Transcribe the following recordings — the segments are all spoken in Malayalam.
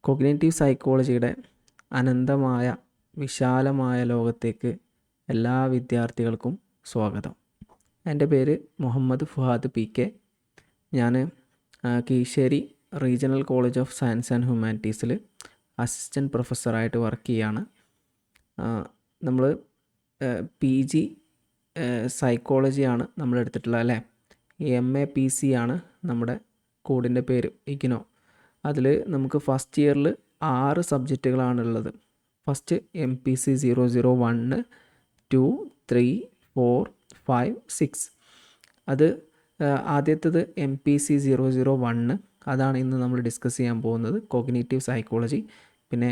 കോഗ്നിറ്റീവ് സൈക്കോളജിയുടെ അനന്തമായ വിശാലമായ ലോകത്തേക്ക് എല്ലാ വിദ്യാർത്ഥികൾക്കും സ്വാഗതം. എൻ്റെ പേര് മുഹമ്മദ് ഫുഹാദ് PK. ഞാൻ Kizhisseri regional college of science and ഹ്യൂമാനിറ്റീസിൽ അസിസ്റ്റൻറ്റ് പ്രൊഫസറായിട്ട് വർക്ക് ചെയ്യുകയാണ്. നമ്മൾ PG സൈക്കോളജിയാണ് നമ്മൾ എടുത്തിട്ടുള്ളത് അല്ലേ. MA PC ആണ് നമ്മുടെ കോഡിൻ്റെ പേര്, ഇഗ്നോ. അതിൽ നമുക്ക് ഫസ്റ്റ് ഇയറിൽ 6 സബ്ജക്റ്റുകളാണുള്ളത്. First MPC 001, 2, 3, 4, 5, 6. അത് ആദ്യത്തേത് MPC 001, അതാണ് ഇന്ന് നമ്മൾ ഡിസ്കസ് ചെയ്യാൻ പോകുന്നത്, കോഗ്നിറ്റീവ് സൈക്കോളജി. പിന്നെ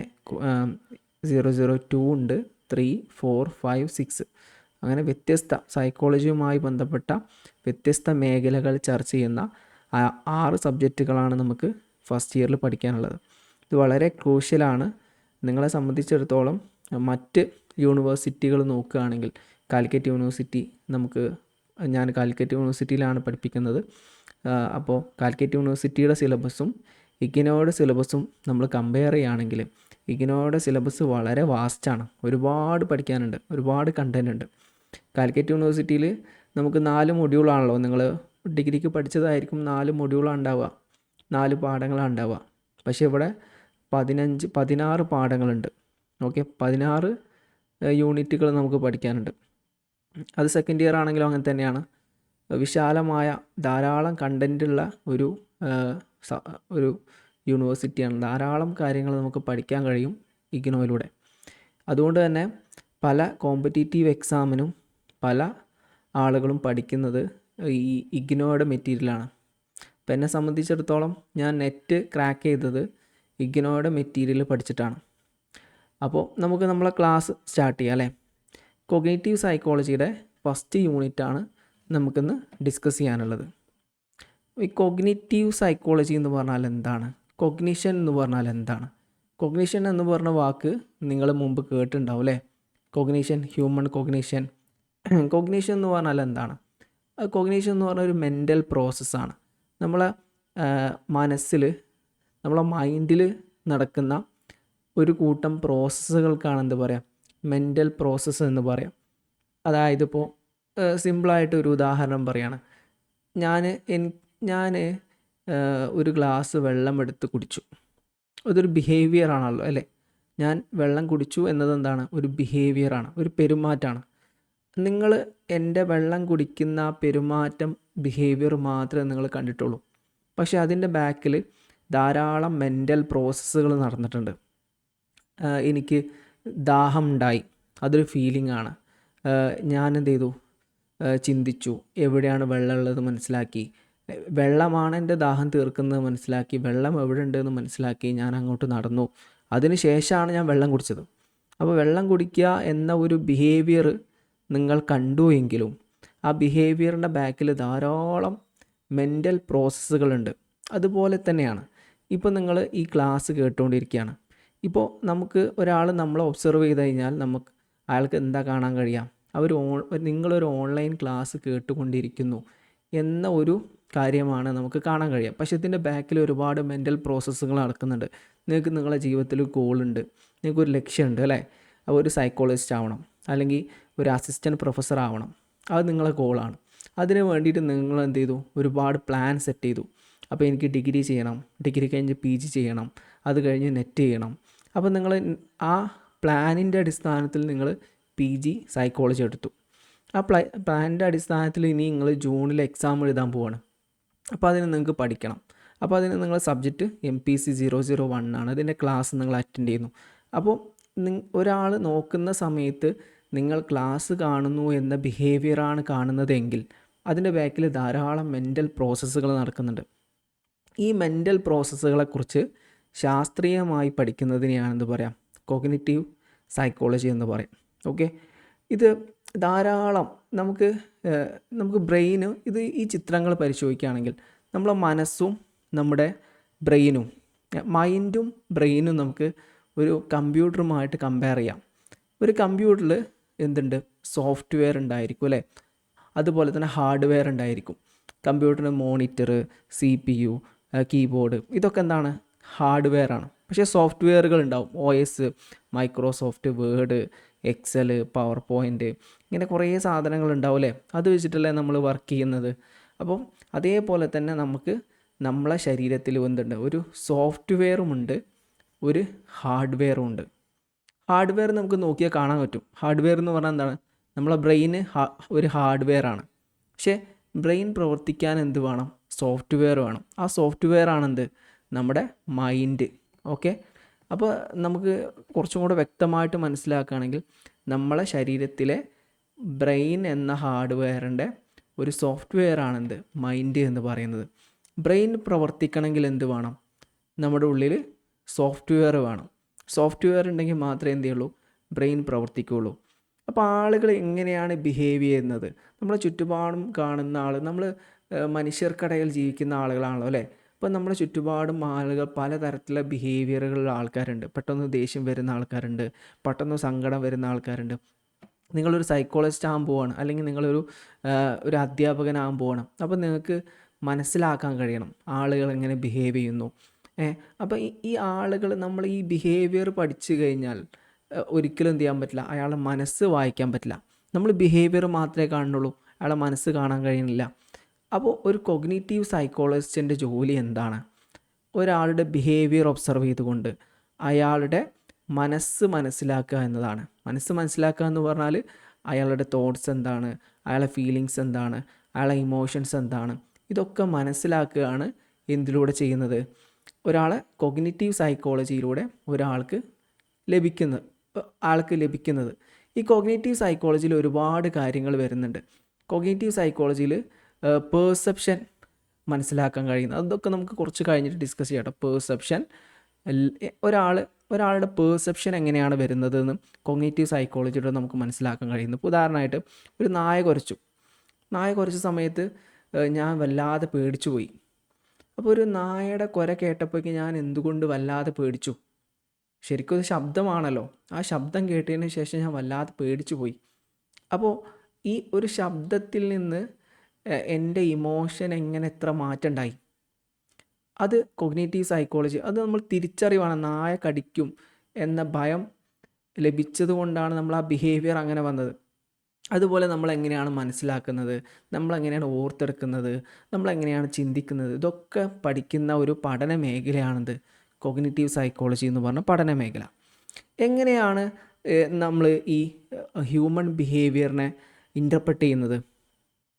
002 ഉണ്ട്, 3, 4, 5, 6. അങ്ങനെ വ്യത്യസ്ത സൈക്കോളജിയുമായി ബന്ധപ്പെട്ട വ്യത്യസ്ത മേഖലകൾ ചർച്ച ചെയ്യുന്ന 6 സബ്ജക്റ്റുകളാണ് നമുക്ക് ഫസ്റ്റ് ഇയറിൽ പഠിക്കാനുള്ളത്. ഇത് വളരെ ക്രൂഷ്യലാണ്. നിങ്ങളെ സംബന്ധിച്ചിടത്തോളം മറ്റ് യൂണിവേഴ്സിറ്റികൾ നോക്കുകയാണെങ്കിൽ, കാലിക്കറ്റ് യൂണിവേഴ്സിറ്റി ഞാൻ കാലിക്കറ്റ് യൂണിവേഴ്സിറ്റിയിലാണ് പഠിപ്പിക്കുന്നത്. അപ്പോൾ കാലിക്കറ്റ് യൂണിവേഴ്സിറ്റിയുടെ സിലബസും ഇഗ്നോയുടെ സിലബസും നമ്മൾ കമ്പയർ ചെയ്യുകയാണെങ്കിൽ ഇഗ്നോയുടെ സിലബസ് വളരെ വാസ്റ്റാണ്. ഒരുപാട് പഠിക്കാനുണ്ട്, ഒരുപാട് കണ്ടൻ്റ് ഉണ്ട്. കാലിക്കറ്റ് യൂണിവേഴ്സിറ്റിയിൽ നമുക്ക് 4 മൊഡ്യൂളാണല്ലോ. നിങ്ങൾ ഡിഗ്രിക്ക് പഠിച്ചതായിരിക്കും 4 മൊഡ്യൂളാണ് ഉണ്ടാവുക, 4 പാഠങ്ങളാണ് ഉണ്ടാവുക. പക്ഷേ ഇവിടെ 16 പാഠങ്ങളുണ്ട്. ഓക്കെ, 16 യൂണിറ്റുകൾ നമുക്ക് പഠിക്കാനുണ്ട്. അത് സെക്കൻഡ് ഇയർ ആണെങ്കിലും അങ്ങനെ തന്നെയാണ്. വിശാലമായ ധാരാളം കണ്ടൻറ്റുള്ള ഒരു യൂണിവേഴ്സിറ്റിയാണ്. ധാരാളം കാര്യങ്ങൾ നമുക്ക് പഠിക്കാൻ കഴിയും ഇഗ്നോയിലൂടെ. അതുകൊണ്ട് തന്നെ പല കോമ്പറ്റീറ്റീവ് എക്സാമിനും പല ആളുകളും പഠിക്കുന്നത് ഈ ഇഗ്നോയുടെ മെറ്റീരിയലാണ്. അപ്പോൾ എന്നെ സംബന്ധിച്ചിടത്തോളം ഞാൻ നെറ്റ് ക്രാക്ക് ചെയ്തത് ഇഗ്നോയുടെ മെറ്റീരിയൽ പഠിച്ചിട്ടാണ്. അപ്പോൾ നമുക്ക് നമ്മളെ ക്ലാസ് സ്റ്റാർട്ട് ചെയ്യാം അല്ലേ. കോഗ്നിറ്റീവ് സൈക്കോളജിയുടെ ഫസ്റ്റ് യൂണിറ്റാണ് നമുക്കിന്ന് ഡിസ്കസ് ചെയ്യാനുള്ളത്. ഈ കോഗ്നിറ്റീവ് സൈക്കോളജി എന്ന് പറഞ്ഞാൽ എന്താണ്? കൊഗ്നിഷൻ എന്ന് പറഞ്ഞാൽ എന്താണ്? കൊഗ്നിഷൻ എന്ന് പറഞ്ഞ വാക്ക് നിങ്ങൾ മുമ്പ് കേട്ടിട്ടുണ്ടാവും അല്ലേ. Cognition, human cognition. കൊഗ്നിഷൻ എന്ന് പറഞ്ഞാൽ എന്താണ്? കൊഗ്നിഷൻ എന്ന് പറഞ്ഞാൽ ഒരു മെൻ്റൽ പ്രോസസ്സാണ്. നമ്മളെ മനസ്സിൽ, നമ്മളെ മൈൻഡിൽ നടക്കുന്ന ഒരു കൂട്ടം പ്രോസസ്സുകൾക്കാണ് എന്ത് പറയാം, മെൻ്റൽ പ്രോസസ്സ് എന്ന് പറയാം. അതായത് ഇപ്പോൾ സിമ്പിളായിട്ട് ഒരു ഉദാഹരണം പറയുകയാണ്. ഞാൻ ഒരു ഗ്ലാസ് വെള്ളം എടുത്ത് കുടിച്ചു. അതൊരു ബിഹേവിയർ ആണല്ലോ അല്ലേ. ഞാൻ വെള്ളം കുടിച്ചു എന്നത് എന്താണ്? ഒരു ബിഹേവിയറാണ്, ഒരു പെരുമാറ്റമാണ്. നിങ്ങൾ എൻ്റെ വെള്ളം കുടിക്കുന്ന പെരുമാറ്റം, ബിഹേവിയർ മാത്രമേ നിങ്ങൾ കണ്ടിട്ടുള്ളൂ. പക്ഷേ അതിൻ്റെ ബാക്കിൽ ധാരാളം മെൻ്റൽ പ്രോസസ്സുകൾ നടന്നിട്ടുണ്ട്. എനിക്ക് ദാഹം ഉണ്ടായി, അതൊരു ഫീലിംഗ് ആണ്. ഞാൻ എന്ത് ചെയ്തു? ചിന്തിച്ചു, എവിടെയാണ് വെള്ളം ഉള്ളത് മനസ്സിലാക്കി, വെള്ളമാണ് എൻ്റെ ദാഹം തീർക്കുന്നത് മനസ്സിലാക്കി, വെള്ളം എവിടെ ഉണ്ടെന്ന് മനസ്സിലാക്കി, ഞാൻ അങ്ങോട്ട് നടന്നു. അതിന് ശേഷമാണ് ഞാൻ വെള്ളം കുടിച്ചത്. അപ്പോൾ വെള്ളം കുടിക്കുക എന്ന ഒരു ബിഹേവിയർ നിങ്ങൾ കണ്ടു എങ്കിലും ആ ബിഹേവിയറിൻ്റെ ബാക്കിൽ ധാരാളം മെൻ്റൽ പ്രോസസ്സുകളുണ്ട്. അതുപോലെ തന്നെയാണ് ഇപ്പോൾ നിങ്ങൾ ഈ ക്ലാസ് കേട്ടുകൊണ്ടിരിക്കുകയാണ്. ഇപ്പോൾ നമുക്ക് ഒരാൾ നമ്മളെ ഒബ്സർവ് ചെയ്ത് കഴിഞ്ഞാൽ അയാൾക്ക് എന്താ കാണാൻ കഴിയാം? നിങ്ങളൊരു ഓൺലൈൻ ക്ലാസ് കേട്ടുകൊണ്ടിരിക്കുന്നു എന്ന ഒരു കാര്യമാണ് നമുക്ക് കാണാൻ കഴിയുക. പക്ഷേ ഇതിൻ്റെ ബാക്കിൽ ഒരുപാട് മെൻ്റൽ പ്രോസസ്സുകൾ നടക്കുന്നുണ്ട്. നിങ്ങൾക്ക് നിങ്ങളുടെ ജീവിതത്തിൽ ഗോളുണ്ട്, നിങ്ങൾക്കൊരു ലക്ഷ്യമുണ്ട് അല്ലേ. അപ്പോൾ ഒരു സൈക്കോളജിസ്റ്റ് ആവണം, അല്ലെങ്കിൽ ഒരു അസിസ്റ്റൻറ്റ് പ്രൊഫസർ ആവണം, അത് നിങ്ങളെ ഗോളാണ്. അതിന് വേണ്ടിയിട്ട് നിങ്ങൾ എന്ത് ചെയ്തു? ഒരുപാട് പ്ലാൻ സെറ്റ് ചെയ്തു. അപ്പോൾ എനിക്ക് ഡിഗ്രി ചെയ്യണം, ഡിഗ്രി കഴിഞ്ഞ് PG ചെയ്യണം, അത് കഴിഞ്ഞ് നെറ്റ് ചെയ്യണം. അപ്പോൾ നിങ്ങൾ ആ പ്ലാനിൻ്റെ അടിസ്ഥാനത്തിൽ നിങ്ങൾ PG സൈക്കോളജി എടുത്തു. ആ പ്ലാനിൻ്റെ അടിസ്ഥാനത്തിൽ ഇനി നിങ്ങൾ ജൂണിൽ എക്സാം എഴുതാൻ പോവാണ്. അപ്പോൾ അതിന് നിങ്ങൾക്ക് പഠിക്കണം. അപ്പോൾ അതിന് നിങ്ങൾ സബ്ജക്റ്റ് MPC 001 ആണ്. അതിൻ്റെ ക്ലാസ് നിങ്ങൾ അറ്റൻഡ് ചെയ്യുന്നു. അപ്പോൾ ഒരാൾ നോക്കുന്ന സമയത്ത് നിങ്ങൾ ക്ലാസ് കാണുന്നു എന്ന ബിഹേവിയറാണ് കാണുന്നതെങ്കിൽ അതിൻ്റെ ബാക്കിൽ ധാരാളം മെൻ്റൽ പ്രോസസ്സുകൾ നടക്കുന്നുണ്ട്. ഈ മെൻ്റൽ പ്രോസസ്സുകളെക്കുറിച്ച് ശാസ്ത്രീയമായി പഠിക്കുന്നതിനെയാണ് എന്ത് പറയാം? കോഗ്നിറ്റീവ് സൈക്കോളജി എന്ന് പറയും. ഓക്കെ, ഇത് ധാരാളം നമുക്ക് ബ്രെയിന്, ഈ ചിത്രങ്ങൾ പരിശോധിക്കുകയാണെങ്കിൽ നമ്മളെ മനസ്സും നമ്മുടെ ബ്രെയിനും, മൈൻഡും ബ്രെയിനും നമുക്ക് ഒരു കമ്പ്യൂട്ടറുമായിട്ട് കമ്പയർ ചെയ്യാം. ഒരു കമ്പ്യൂട്ടറിൽ എന്തുണ്ട്? സോഫ്റ്റ്വെയർ ഉണ്ടായിരിക്കും അല്ലേ. അതുപോലെ തന്നെ ഹാർഡ്വെയർ ഉണ്ടായിരിക്കും. കമ്പ്യൂട്ടറിന് മോണിറ്റർ, CPU, കീബോർഡ്, ഇതൊക്കെ എന്താണ്? ഹാർഡ്വെയർ ആണ്. പക്ഷേ സോഫ്റ്റ്വെയറുകൾ ഉണ്ടാവും, OS, Microsoft Word, Excel, PowerPoint, ഇങ്ങനെ കുറേ സാധനങ്ങൾ ഉണ്ടാവും അല്ലേ. അത് വെച്ചിട്ടല്ലേ നമ്മൾ വർക്ക് ചെയ്യുന്നത്. അപ്പം അതേപോലെ തന്നെ നമുക്ക് നമ്മളെ ശരീരത്തിൽ എന്തുണ്ട്, ഒരു സോഫ്റ്റ്വെയറുമുണ്ട്, ഒരു ഹാർഡ്വെയറും ഉണ്ട്. ഹാർഡ്വെയർ നമുക്ക് നോക്കിയാൽ കാണാൻ പറ്റും. ഹാർഡ്വെയർ എന്ന് പറഞ്ഞാൽ എന്താണ്, നമ്മളെ ബ്രെയിന് ഒരു ഹാർഡ്വെയർ ആണ്. പക്ഷേ ബ്രെയിൻ പ്രവർത്തിക്കാൻ എന്ത് വേണം, സോഫ്റ്റ്വെയർ വേണം. ആ സോഫ്റ്റ്വെയർ ആണെന്ത്, നമ്മുടെ മൈൻഡ്. ഓക്കെ, അപ്പോൾ നമുക്ക് കുറച്ചും കൂടെ വ്യക്തമായിട്ട് മനസ്സിലാക്കുകയാണെങ്കിൽ നമ്മളെ ശരീരത്തിലെ ബ്രെയിൻ എന്ന ഹാർഡ്വെയറിൻ്റെ ഒരു സോഫ്റ്റ്വെയർ ആണെന്ത്, മൈൻഡ് എന്ന് പറയുന്നത്. ബ്രെയിൻ പ്രവർത്തിക്കണമെങ്കിൽ എന്ത് വേണം, നമ്മുടെ ഉള്ളിൽ സോഫ്റ്റ്വെയർ വേണം. സോഫ്റ്റ്വെയർ ഉണ്ടെങ്കിൽ മാത്രമേ എന്ത് ചെയ്യുള്ളൂ, ബ്രെയിൻ പ്രവർത്തിക്കുകയുള്ളൂ. അപ്പോൾ ആളുകൾ എങ്ങനെയാണ് ബിഹേവ് ചെയ്യുന്നത്, നമ്മളെ ചുറ്റുപാടും കാണുന്ന ആൾ, നമ്മൾ മനുഷ്യർക്കിടയിൽ ജീവിക്കുന്ന ആളുകളാണല്ലോ അല്ലേ. അപ്പോൾ നമ്മുടെ ചുറ്റുപാടും ആളുകൾ പലതരത്തിലുള്ള ബിഹേവിയറുകളുള്ള ആൾക്കാരുണ്ട്. പെട്ടെന്ന് ദേഷ്യം വരുന്ന ആൾക്കാരുണ്ട്, പെട്ടെന്ന് സങ്കടം വരുന്ന ആൾക്കാരുണ്ട്. നിങ്ങളൊരു സൈക്കോളജിസ്റ്റ് ആകാൻ പോവാണ്, അല്ലെങ്കിൽ നിങ്ങളൊരു ഒരു അധ്യാപകനാകാൻ പോകണം. അപ്പോൾ നിങ്ങൾക്ക് മനസ്സിലാക്കാൻ കഴിയണം ആളുകൾ എങ്ങനെ ബിഹേവ് ചെയ്യുന്നു. അപ്പോൾ ഈ ആളുകൾ, നമ്മൾ ഈ ബിഹേവിയർ പഠിച്ചു കഴിഞ്ഞാൽ ഒരിക്കലും എന്ത് ചെയ്യാൻ പറ്റില്ല, അയാളുടെ മനസ്സ് വായിക്കാൻ പറ്റില്ല. നമ്മൾ ബിഹേവിയർ മാത്രമേ കാണുന്നുള്ളൂ, അയാളുടെ മനസ്സ് കാണാൻ കഴിയുന്നില്ല. അപ്പോൾ ഒരു കൊഗ്നിറ്റീവ് സൈക്കോളജിസ്റ്റിൻ്റെ ജോലി എന്താണ്, ഒരാളുടെ ബിഹേവിയർ ഒബ്സർവ് ചെയ്തുകൊണ്ട് അയാളുടെ മനസ്സ് മനസ്സിലാക്കുക എന്നതാണ്. മനസ്സ് മനസ്സിലാക്കുക എന്ന് പറഞ്ഞാൽ അയാളുടെ തോട്ട്സ് എന്താണ്, അയാളുടെ ഫീലിങ്സ് എന്താണ്, അയാളുടെ ഇമോഷൻസ് എന്താണ്, ഇതൊക്കെ മനസ്സിലാക്കുകയാണ് എന്തിലൂടെ ചെയ്യുന്നത്, ഒരാളെ കൊഗ്നിറ്റീവ് സൈക്കോളജിയിലൂടെ ഒരാൾക്ക് ലഭിക്കുന്നത്. ഈ കൊഗ്നിറ്റീവ് സൈക്കോളജിയിൽ ഒരുപാട് കാര്യങ്ങൾ വരുന്നുണ്ട്. കൊഗ്നിറ്റീവ് സൈക്കോളജിയിൽ പേഴ്സെപ്ഷൻ മനസ്സിലാക്കാൻ കഴിയുന്നത്, അതൊക്കെ നമുക്ക് കുറച്ച് കഴിഞ്ഞിട്ട് ഡിസ്കസ് ചെയ്യാം കേട്ടോ. പേഴ്സെപ്ഷൻ, ഒരാളുടെ പേഴ്സെപ്ഷൻ എങ്ങനെയാണ് വരുന്നതെന്ന് കൊഗ്നിറ്റീവ് സൈക്കോളജിയുടെ നമുക്ക് മനസ്സിലാക്കാൻ കഴിയുന്നു. ഇപ്പോൾ ഉദാഹരണമായിട്ട് ഒരു നായ കുരച്ച സമയത്ത് ഞാൻ വല്ലാതെ പേടിച്ചു പോയി. അപ്പോൾ ഒരു നായയുടെ കുര കേട്ടപ്പോഴേക്ക് ഞാൻ എന്തുകൊണ്ട് വല്ലാതെ പേടിച്ചു, ശരിക്കും ഒരു ശബ്ദമാണല്ലോ, ആ ശബ്ദം കേട്ടതിന് ശേഷം ഞാൻ വല്ലാതെ പേടിച്ചു പോയി. അപ്പോൾ ഈ ഒരു ശബ്ദത്തിൽ നിന്ന് എൻ്റെ ഇമോഷൻ എങ്ങനെ എത്ര മാറ്റം ഉണ്ടായി, അത് കൊഗ്നിറ്റീവ് സൈക്കോളജി, അത് നമ്മൾ തിരിച്ചറിവാണ്. നായ കടിക്കും എന്ന ഭയം ലഭിച്ചത് കൊണ്ടാണ് നമ്മൾ ആ ബിഹേവിയർ അങ്ങനെ വന്നത്. അതുപോലെ നമ്മളെങ്ങനെയാണ് മനസ്സിലാക്കുന്നത്, നമ്മളെങ്ങനെയാണ് ഓർത്തെടുക്കുന്നത്, നമ്മളെങ്ങനെയാണ് ചിന്തിക്കുന്നത്, ഇതൊക്കെ പഠിക്കുന്ന ഒരു പഠന മേഖലയാണിത്, കൊഗ്നിറ്റീവ് സൈക്കോളജി എന്ന് പറഞ്ഞ പഠന മേഖല. എങ്ങനെയാണ് നമ്മൾ ഈ ഹ്യൂമൻ ബിഹേവിയറിനെ ഇൻ്റർപ്രറ്റ് ചെയ്യുന്നത്?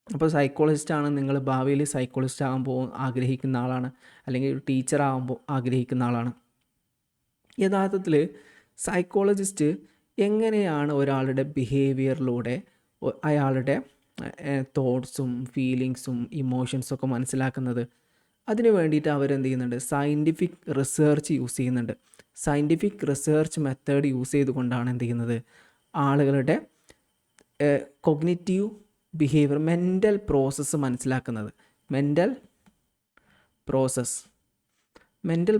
അപ്പോൾ സൈക്കോളജിസ്റ്റാണ്, നിങ്ങൾ ഭാവിയിൽ സൈക്കോളജിസ്റ്റ് ആകുമ്പോൾ ആഗ്രഹിക്കുന്ന ആളാണ്, അല്ലെങ്കിൽ ഒരു ടീച്ചർ ആകുമ്പോൾ ആഗ്രഹിക്കുന്ന ആളാണ്. യഥാർത്ഥത്തിൽ സൈക്കോളജിസ്റ്റ് എങ്ങനെയാണ് ഒരാളുടെ ബിഹേവിയറിലൂടെ അയാളുടെ തോട്ട്സും ഫീലിങ്സും ഇമോഷൻസൊക്കെ മനസ്സിലാക്കുന്നത്? അതിന് വേണ്ടിയിട്ട് അവരെന്ത് ചെയ്യുന്നുണ്ട്, സയൻറ്റിഫിക് റിസർച്ച് യൂസ് ചെയ്യുന്നുണ്ട്. സയൻറ്റിഫിക് റിസർച്ച് മെത്തേഡ് യൂസ് ചെയ്തുകൊണ്ടാണ് എന്ത് ചെയ്യുന്നത്, ആളുകളുടെ കൊഗ്നിറ്റീവ് ബിഹേവിയർ, മെൻ്റൽ പ്രോസസ്സ് മനസ്സിലാക്കുന്നത്. മെൻ്റൽ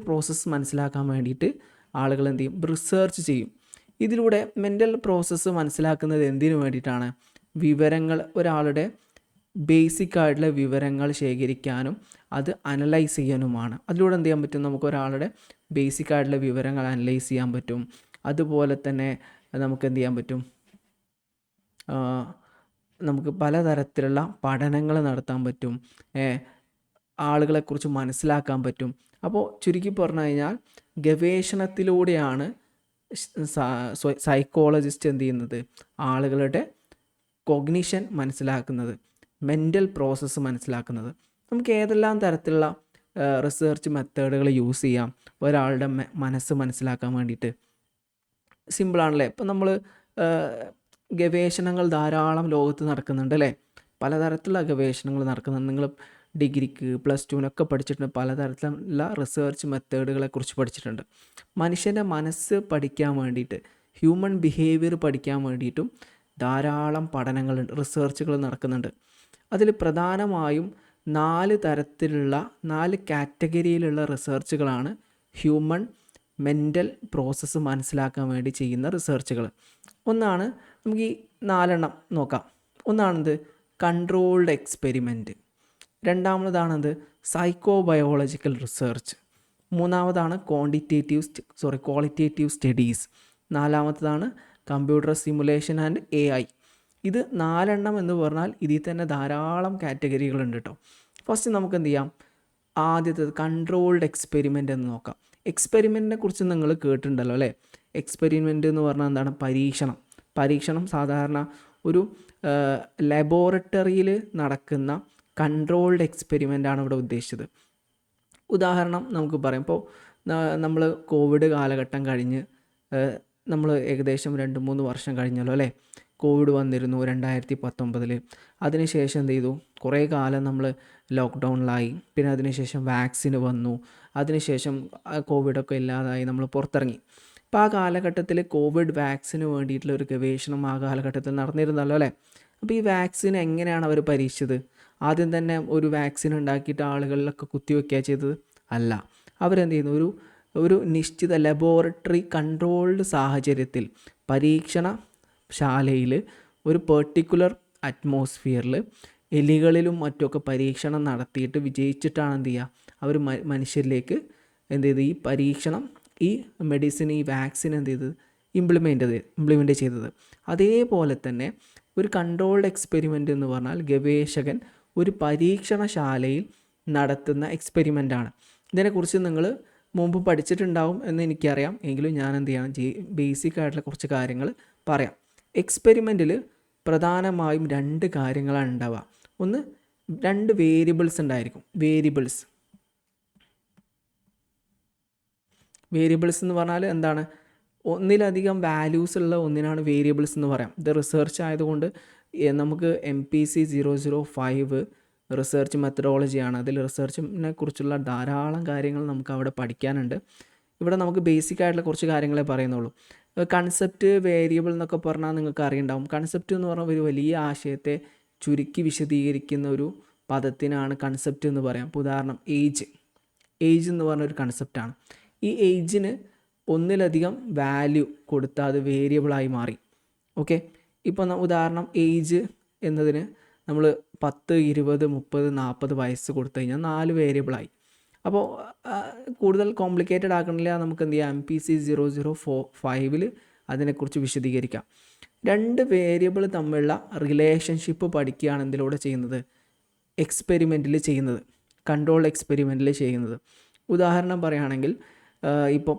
പ്രോസസ്സ് മനസ്സിലാക്കാൻ വേണ്ടിയിട്ട് ആളുകൾ എന്ത് ചെയ്യും, റിസർച്ച് ചെയ്യും. ഇതിലൂടെ മെൻ്റൽ പ്രോസസ്സ് മനസ്സിലാക്കുന്നത് എന്തിനു വേണ്ടിയിട്ടാണ്, വിവരങ്ങൾ, ഒരാളുടെ ബേസിക് ആയിട്ടുള്ള വിവരങ്ങൾ ശേഖരിക്കാനും അത് അനലൈസ് ചെയ്യാനുമാണ്. അതിലൂടെ എന്ത് ചെയ്യാൻ പറ്റും, നമുക്ക് ഒരാളുടെ ബേസിക് ആയിട്ടുള്ള വിവരങ്ങൾ അനലൈസ് ചെയ്യാൻ പറ്റും. അതുപോലെ തന്നെ നമുക്ക് എന്ത് ചെയ്യാൻ പറ്റും, നമുക്ക് പലതരത്തിലുള്ള പഠനങ്ങൾ നടത്താൻ പറ്റും, ആളുകളെക്കുറിച്ച് മനസ്സിലാക്കാൻ പറ്റും. അപ്പോൾ ചുരുക്കി പറഞ്ഞു കഴിഞ്ഞാൽ ഗവേഷണത്തിലൂടെയാണ് സൈക്കോളജിസ്റ്റ് എന്ത് ചെയ്യുന്നത്, ആളുകളുടെ കൊഗ്നിഷൻ മനസ്സിലാക്കുന്നത്, മെൻ്റൽ പ്രോസസ്സ് മനസ്സിലാക്കുന്നത്. നമുക്ക് ഏതെല്ലാം തരത്തിലുള്ള റിസർച്ച് മെത്തേഡുകൾ യൂസ് ചെയ്യാം ഒരാളുടെ മനസ്സ് മനസ്സിലാക്കാൻ വേണ്ടിയിട്ട്? സിമ്പിളാണല്ലേ. ഇപ്പം നമ്മൾ ഗവേഷണങ്ങൾ ധാരാളം ലോകത്ത് നടക്കുന്നുണ്ട് അല്ലേ, പലതരത്തിലുള്ള ഗവേഷണങ്ങൾ നടക്കുന്നുണ്ട്. നിങ്ങൾ ഡിഗ്രിക്ക് പ്ലസ് ടുവിനൊക്കെ പഠിച്ചിട്ടുണ്ട്, പലതരത്തിലുള്ള റിസർച്ച് മെത്തേഡുകളെ കുറിച്ച് പഠിച്ചിട്ടുണ്ട്. മനുഷ്യൻ്റെ മനസ്സ് പഠിക്കാൻ വേണ്ടിയിട്ട്, ഹ്യൂമൻ ബിഹേവിയർ പഠിക്കാൻ വേണ്ടിയിട്ടും ധാരാളം പഠനങ്ങളുണ്ട്, റിസർച്ചുകൾ നടക്കുന്നുണ്ട്. അതിൽ പ്രധാനമായും 4 തരത്തിലുള്ള 4 കാറ്റഗറിയിലുള്ള റിസർച്ചുകളാണ് ഹ്യൂമൻ മെൻ്റൽ പ്രോസസ്സ് മനസ്സിലാക്കാൻ വേണ്ടി ചെയ്യുന്ന റിസർച്ചുകൾ. ഒന്നാണ്, നമുക്ക് ഈ 4 നോക്കാം. ഒന്നാണെന്ത്, കൺട്രോൾഡ് എക്സ്പെരിമെൻറ്റ്. രണ്ടാമതാണെന്ത്, സൈക്കോബയോളജിക്കൽ റിസർച്ച്. മൂന്നാമതാണ് ക്വാളിറ്റേറ്റീവ് സ്റ്റഡീസ്. നാലാമത്തതാണ് കമ്പ്യൂട്ടർ സിമുലേഷൻ ആൻഡ് AI. ഇത് 4 എന്ന് പറഞ്ഞാൽ ഇതിൽ തന്നെ ധാരാളം കാറ്റഗറികളുണ്ട് കേട്ടോ. ഫസ്റ്റ് നമുക്ക് എന്ത് ചെയ്യാം, ആദ്യത്തേത് കൺട്രോൾഡ് എക്സ്പെരിമെൻ്റ് എന്ന് നോക്കാം. എക്സ്പെരിമെൻറ്റിനെ കുറിച്ച് നിങ്ങൾ കേട്ടിട്ടുണ്ടല്ലോ അല്ലേ. എക്സ്പെരിമെൻ്റ് എന്ന് പറഞ്ഞാൽ എന്താണ്? പരീക്ഷണം സാധാരണ ഒരു ലബോറട്ടറിയിൽ നടക്കുന്ന കൺട്രോൾഡ് എക്സ്പെരിമെൻ്റ് ആണ് ഇവിടെ ഉദ്ദേശിച്ചത്. ഉദാഹരണം നമുക്ക് പറയാം. ഇപ്പോൾ നമ്മൾ കോവിഡ് കാലഘട്ടം കഴിഞ്ഞ് നമ്മൾ ഏകദേശം 2-3 വർഷം കഴിഞ്ഞല്ലോ അല്ലേ. കോവിഡ് വന്നിരുന്നു 2019. അതിനുശേഷം എന്ത് ചെയ്തു, കുറേ കാലം നമ്മൾ ലോക്ക്ഡൗണിലായി. പിന്നെ അതിനുശേഷം വാക്സിന് വന്നു. അതിനുശേഷം കോവിഡൊക്കെ ഇല്ലാതായി നമ്മൾ പുറത്തിറങ്ങി. അപ്പോൾ ആ കാലഘട്ടത്തിൽ കോവിഡ് വാക്സിന് വേണ്ടിയിട്ടുള്ള ഒരു ഗവേഷണം ആ കാലഘട്ടത്തിൽ നടന്നിരുന്നല്ലോ അല്ലേ. അപ്പോൾ ഈ വാക്സിൻ എങ്ങനെയാണ് അവർ പരീക്ഷിച്ചത്? ആദ്യം തന്നെ ഒരു വാക്സിൻ ഉണ്ടാക്കിയിട്ട് ആളുകളിലൊക്കെ കുത്തിവെക്കുക ചെയ്തത്? അല്ല. അവരെന്ത് ചെയ്യുന്നു, ഒരു നിശ്ചിത ലബോറട്ടറി കൺട്രോൾഡ് സാഹചര്യത്തിൽ പരീക്ഷണശാലയിൽ ഒരു പെർട്ടിക്കുലർ അറ്റ്മോസ്ഫിയറിൽ എലികളിലും മറ്റുമൊക്കെ പരീക്ഷണം നടത്തിയിട്ട് വിജയിച്ചിട്ടാണ് എന്ത് ചെയ്യുക, അവർ മനുഷ്യരിലേക്ക് എന്ത് ചെയ്ത് ഈ മെഡിസിൻ, ഈ വാക്സിൻ എന്ത് ചെയ്തത്, ഇംപ്ലിമെൻ്റ് ചെയ്തത്. അതേപോലെ തന്നെ ഒരു കൺട്രോൾഡ് എക്സ്പെരിമെൻ്റ് എന്ന് പറഞ്ഞാൽ ഗവേഷകൻ ഒരു പരീക്ഷണശാലയിൽ നടത്തുന്ന എക്സ്പെരിമെൻ്റാണ്. ഇതിനെക്കുറിച്ച് നിങ്ങൾ മുമ്പ് പഠിച്ചിട്ടുണ്ടാവും എന്ന് എനിക്കറിയാം. എങ്കിലും ഞാൻ എന്ത് ചെയ്യണം, ബേസിക് ആയിട്ടുള്ള കുറച്ച് കാര്യങ്ങൾ പറയാം. എക്സ്പെരിമെൻറ്റിൽ പ്രധാനമായും 2 കാര്യങ്ങളാണ് ഉണ്ടാവുക. ഒന്ന്, 2 വേരിയബിൾസ് ഉണ്ടായിരിക്കും. വേരിയബിൾസ് എന്ന് പറഞ്ഞാൽ എന്താണ്? ഒന്നിലധികം വാല്യൂസ് ഉള്ള ഒന്നിനാണ് വേരിയബിൾസ് എന്ന് പറയാം. ഇത് റിസർച്ച് ആയതുകൊണ്ട് നമുക്ക് MPC 005 റിസർച്ച് മെത്തഡോളജിയാണ്. അതിൽ റിസർച്ചിനെ കുറിച്ചുള്ള ധാരാളം കാര്യങ്ങൾ നമുക്ക് അവിടെ പഠിക്കാനുണ്ട്. ഇവിടെ നമുക്ക് ബേസിക് ആയിട്ടുള്ള കുറച്ച് കാര്യങ്ങളെ പറയുന്നുള്ളൂ. കൺസെപ്റ്റ്, വേരിയബിൾ എന്നൊക്കെ പറഞ്ഞാൽ നിങ്ങൾക്ക് അറിയുണ്ടാവും. കൺസെപ്റ്റ് എന്ന് പറഞ്ഞാൽ ഒരു വലിയ ആശയത്തെ ചുരുക്കി വിശദീകരിക്കുന്ന ഒരു പദത്തിനാണ് കൺസെപ്റ്റ് എന്ന് പറയാം. ഇപ്പോൾ ഉദാഹരണം ഏജ് എന്ന് പറഞ്ഞൊരു കൺസെപ്റ്റാണ്. ഈ ഏജിന് ഒന്നിലധികം വാല്യൂ കൊടുത്താൽ അത് വേരിയബിളായി മാറി. ഓക്കെ, ഇപ്പോൾ ഉദാഹരണം ഏജ് എന്നതിന് നമ്മൾ 10, 20, 30, 40 വയസ്സ് കൊടുത്തു കഴിഞ്ഞാൽ 4 വേരിയബിളായി. അപ്പോൾ കൂടുതൽ കോംപ്ലിക്കേറ്റഡ് ആക്കണില്ല, നമുക്ക് എന്ത് ചെയ്യാം, MPC 005 അതിനെക്കുറിച്ച് വിശദീകരിക്കാം. 2 വേരിയബിൾ തമ്മിലുള്ള റിലേഷൻഷിപ്പ് പഠിക്കുകയാണ് ഇതിലൂടെ ചെയ്യുന്നത്, കൺട്രോൾഡ് എക്സ്പെരിമെൻറ്റിൽ ചെയ്യുന്നത്. ഉദാഹരണം പറയുകയാണെങ്കിൽ ഇപ്പോൾ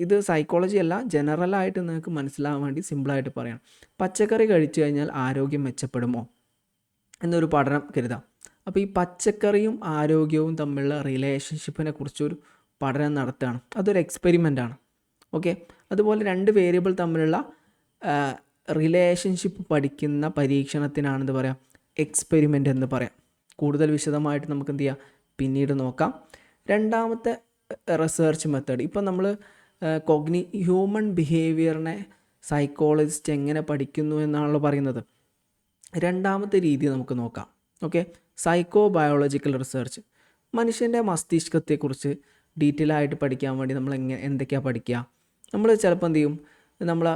ഇത് സൈക്കോളജി അല്ല, ജനറലായിട്ട് നിങ്ങൾക്ക് മനസ്സിലാകാൻ വേണ്ടി സിമ്പിളായിട്ട് പറയാം. പച്ചക്കറി കഴിച്ചു കഴിഞ്ഞാൽ ആരോഗ്യം മെച്ചപ്പെടുമോ എന്നൊരു പഠനം കരുതാം. അപ്പോൾ ഈ പച്ചക്കറിയും ആരോഗ്യവും തമ്മിലുള്ള റിലേഷൻഷിപ്പിനെ കുറിച്ചൊരു പഠനം നടത്തുകയാണ്. അതൊരു എക്സ്പെരിമെൻ്റാണ്. ഓക്കെ, അതുപോലെ 2 വേരിയബിൾ തമ്മിലുള്ള റിലേഷൻഷിപ്പ് പഠിക്കുന്ന പരീക്ഷണത്തിനാണ് എന്ത് പറയാം, എക്സ്പെരിമെൻ്റ് എന്ന് പറയാം. കൂടുതൽ വിശദമായിട്ട് നമുക്ക് എന്ത് ചെയ്യാം, പിന്നീട് നോക്കാം. രണ്ടാമത്തെ റിസർച്ച് മെത്തേഡ്, ഇപ്പം നമ്മൾ ഹ്യൂമൻ ബിഹേവിയറിനെ സൈക്കോളജിസ്റ്റ് എങ്ങനെ പഠിക്കുന്നു എന്നാണല്ലോ പറയുന്നത്. രണ്ടാമത്തെ രീതി നമുക്ക് നോക്കാം. Okay, psycho biological research. മനുഷ്യൻ്റെ മസ്തിഷ്കത്തെക്കുറിച്ച് ഡീറ്റെയിൽ ആയിട്ട് പഠിക്കാൻ വേണ്ടി നമ്മൾ എന്തൊക്കെയാണ് പഠിക്കുക? നമ്മൾ ചിലപ്പോൾ എന്ത് ചെയ്യും, നമ്മൾ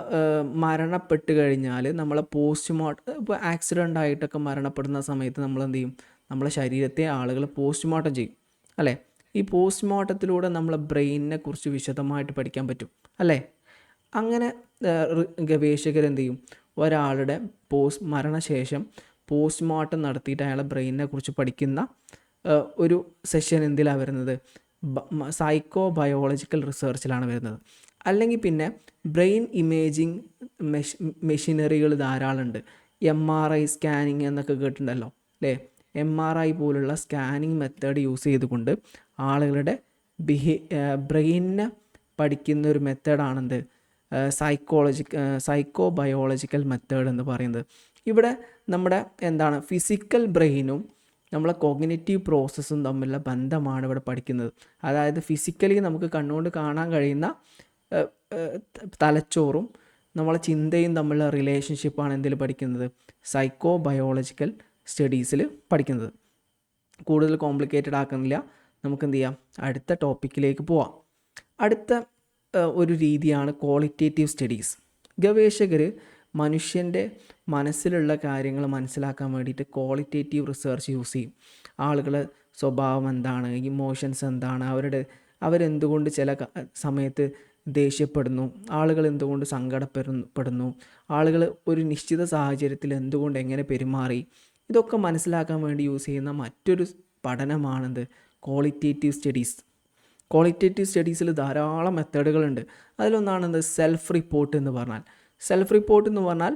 മരണപ്പെട്ട് കഴിഞ്ഞാൽ നമ്മളെ ഇപ്പോൾ ആക്സിഡൻ്റ് ആയിട്ടൊക്കെ മരണപ്പെടുന്ന സമയത്ത് നമ്മൾ എന്ത് ചെയ്യും, നമ്മളെ ശരീരത്തെ ആളുകൾ പോസ്റ്റ്മോർട്ടം ചെയ്യും അല്ലേ. ഈ പോസ്റ്റ്മോർട്ടത്തിലൂടെ നമ്മളെ ബ്രെയിനിനെ കുറിച്ച് വിശദമായിട്ട് പഠിക്കാൻ പറ്റും അല്ലേ. അങ്ങനെ ഗവേഷകരെന്ത് ചെയ്യും, ഒരാളുടെ മരണശേഷം പോസ്റ്റ്മോർട്ടം നടത്തിയിട്ട് അയാളെ ബ്രെയിനിനെ കുറിച്ച് പഠിക്കുന്ന ഒരു സെഷൻ എന്തിലാണ് വരുന്നത്, സൈക്കോ ബയോളജിക്കൽ റിസർച്ചിലാണ് വരുന്നത്. അല്ലെങ്കിൽ പിന്നെ ബ്രെയിൻ ഇമേജിങ് മെഷീനറികൾ ധാരാളമുണ്ട്. MRI സ്കാനിങ് എന്നൊക്കെ കേട്ടിട്ടുണ്ടല്ലോ അല്ലേ. MRI പോലുള്ള സ്കാനിങ് മെത്തേഡ് യൂസ് ചെയ്തുകൊണ്ട് ആളുകളുടെ ബ്രെയിനിനെ പഠിക്കുന്ന ഒരു മെത്തേഡാണെന്ത്, സൈക്കോ ബയോളജിക്കൽ മെത്തേഡ് എന്ന് പറയുന്നത്. ഇവിടെ നമ്മുടെ എന്താണ്, ഫിസിക്കൽ ബ്രെയിനും നമ്മളെ കോഗ്നിറ്റീവ് പ്രോസസ്സും തമ്മിലുള്ള ബന്ധമാണ് ഇവിടെ പഠിക്കുന്നത്. അതായത് ഫിസിക്കലി നമുക്ക് കണ്ണുകൊണ്ട് കാണാൻ കഴിയുന്ന തലച്ചോറും നമ്മളെ ചിന്തയും തമ്മിലുള്ള റിലേഷൻഷിപ്പാണ് എന്തിൽ പഠിക്കുന്നത്, സൈക്കോ ബയോളജിക്കൽ സ്റ്റഡീസിൽ പഠിക്കുന്നത്. കൂടുതൽ കോംപ്ലിക്കേറ്റഡ് ആക്കുന്നില്ല, നമുക്ക് എന്ത് ചെയ്യാം, അടുത്ത ടോപ്പിക്കിലേക്ക് പോവാം. അടുത്ത ഒരു രീതിയാണ് ക്വാളിറ്റേറ്റീവ് സ്റ്റഡീസ്. ഗവേഷകർ മനുഷ്യൻ്റെ മനസ്സിലുള്ള കാര്യങ്ങൾ മനസ്സിലാക്കാൻ വേണ്ടിയിട്ട് ക്വാളിറ്റേറ്റീവ് റിസർച്ച് യൂസ് ചെയ്യും. ആളുകളുടെ സ്വഭാവം എന്താണ്, ഇമോഷൻസ് എന്താണ്, അവരെന്തുകൊണ്ട് ചില സമയത്ത് ദേഷ്യപ്പെടുന്നു, ആളുകൾ എന്തുകൊണ്ട് സങ്കടപ്പെടുന്നു, ആളുകൾ ഒരു നിശ്ചിത സാഹചര്യത്തിൽ എന്തുകൊണ്ട് എങ്ങനെ പെരുമാറി, ഇതൊക്കെ മനസ്സിലാക്കാൻ വേണ്ടി യൂസ് ചെയ്യുന്ന മറ്റൊരു പഠനമാണെന്ത് ക്വാളിറ്റേറ്റീവ് സ്റ്റഡീസ്. ക്വാളിറ്റേറ്റീവ് സ്റ്റഡീസിൽ ധാരാളം മെത്തേഡുകളുണ്ട്. അതിലൊന്നാണെന്ത് സെൽഫ് റിപ്പോർട്ട് എന്ന് പറഞ്ഞാൽ. സെൽഫ് റിപ്പോർട്ട് എന്ന് പറഞ്ഞാൽ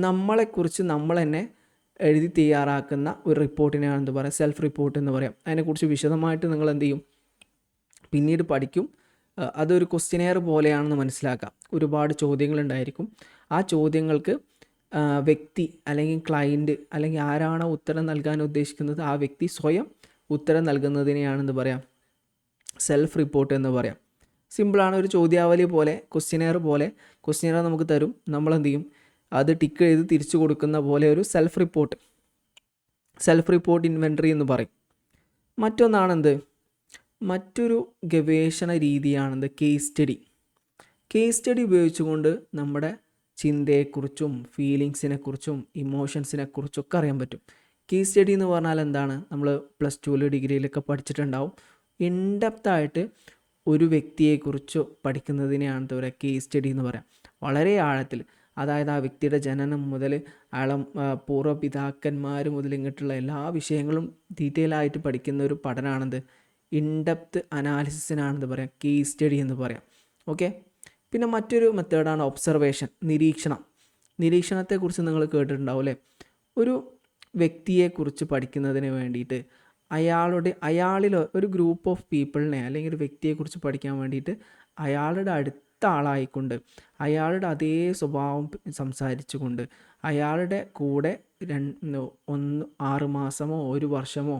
നമ്മളെക്കുറിച്ച് നമ്മൾ തന്നെ എഴുതി തയ്യാറാക്കുന്ന ഒരു റിപ്പോർട്ടിനെയാണ് എന്ത് പറയുക, സെൽഫ് റിപ്പോർട്ട് എന്ന് പറയാം. അതിനെക്കുറിച്ച് വിശദമായിട്ട് നിങ്ങൾ എന്ത് ചെയ്യും, പിന്നീട് പഠിക്കും. അതൊരു ക്വസ്റ്റ്യനെയർ പോലെയാണെന്ന് മനസ്സിലാക്കാം. ഒരുപാട് ചോദ്യങ്ങളുണ്ടായിരിക്കും. ആ ചോദ്യങ്ങൾക്ക് വ്യക്തി അല്ലെങ്കിൽ ക്ലയൻറ്റ് അല്ലെങ്കിൽ ആരാണോ ഉത്തരം നൽകാൻ ഉദ്ദേശിക്കുന്നത് ആ വ്യക്തി സ്വയം ഉത്തരം നൽകുന്നതിനെയാണെന്ന് പറയാം സെൽഫ് റിപ്പോർട്ട് എന്ന് പറയാം. സിമ്പിളാണ്. ഒരു ചോദ്യാവലി പോലെ, ക്വസ്റ്റ്യനെയർ പോലെ ക്വസ്റ്റ്യനെയർ നമുക്ക് തരും, നമ്മളെന്ത് ചെയ്യും, അത് ടിക്ക് ചെയ്ത് തിരിച്ചു കൊടുക്കുന്ന പോലെ ഒരു സെൽഫ് റിപ്പോർട്ട് ഇൻവെൻട്രി എന്ന് പറയും. മറ്റൊന്നാണെന്ത്, മറ്റൊരു ഗവേഷണ രീതിയാണെന്ത് കേസ് സ്റ്റഡി. കേസ് സ്റ്റഡി ഉപയോഗിച്ചുകൊണ്ട് നമ്മുടെ ചിന്തയെക്കുറിച്ചും ഫീലിങ്സിനെക്കുറിച്ചും ഇമോഷൻസിനെക്കുറിച്ചൊക്കെ അറിയാൻ പറ്റും. കേസ് സ്റ്റഡി എന്ന് പറഞ്ഞാൽ എന്താണ്, നമ്മൾ പ്ലസ് ടുവിൽ ഡിഗ്രിയിലൊക്കെ പഠിച്ചിട്ടുണ്ടാവും. ഇൻഡെപ്തായിട്ട് ഒരു വ്യക്തിയെക്കുറിച്ച് പഠിക്കുന്നതിനെയാണ് എന്താ പറയുക, കേസ് സ്റ്റഡി എന്ന് പറയാം. വളരെ ആഴത്തിൽ, അതായത് ആ വ്യക്തിയുടെ ജനനം മുതൽ അയാളെ പൂർവ്വപിതാക്കന്മാർ മുതൽ ഇങ്ങോട്ടുള്ള എല്ലാ വിഷയങ്ങളും ഡീറ്റെയിൽ ആയിട്ട് പഠിക്കുന്ന ഒരു പഠനമാണെന്ത്, ഇൻഡെപ്ത് അനാലിസിസിനാണെന്ന് പറയാം കേസ് സ്റ്റഡി എന്ന് പറയാം. ഓക്കെ. പിന്നെ മറ്റൊരു മെത്തേഡാണ് ഒബ്സർവേഷൻ, നിരീക്ഷണത്തെക്കുറിച്ച് നിങ്ങൾ കേട്ടിട്ടുണ്ടാവും അല്ലേ. ഒരു വ്യക്തിയെക്കുറിച്ച് പഠിക്കുന്നതിന് വേണ്ടിയിട്ട് അയാളിൽ ഒരു ഗ്രൂപ്പ് ഓഫ് പീപ്പിളിനെ അല്ലെങ്കിൽ ഒരു വ്യക്തിയെക്കുറിച്ച് പഠിക്കാൻ വേണ്ടിയിട്ട് അയാളുടെ അടുത്ത ആളായിക്കൊണ്ട് അയാളുടെ അതേ സ്വഭാവം സംസാരിച്ചുകൊണ്ട് അയാളുടെ കൂടെ 6 മാസമോ 1 വർഷമോ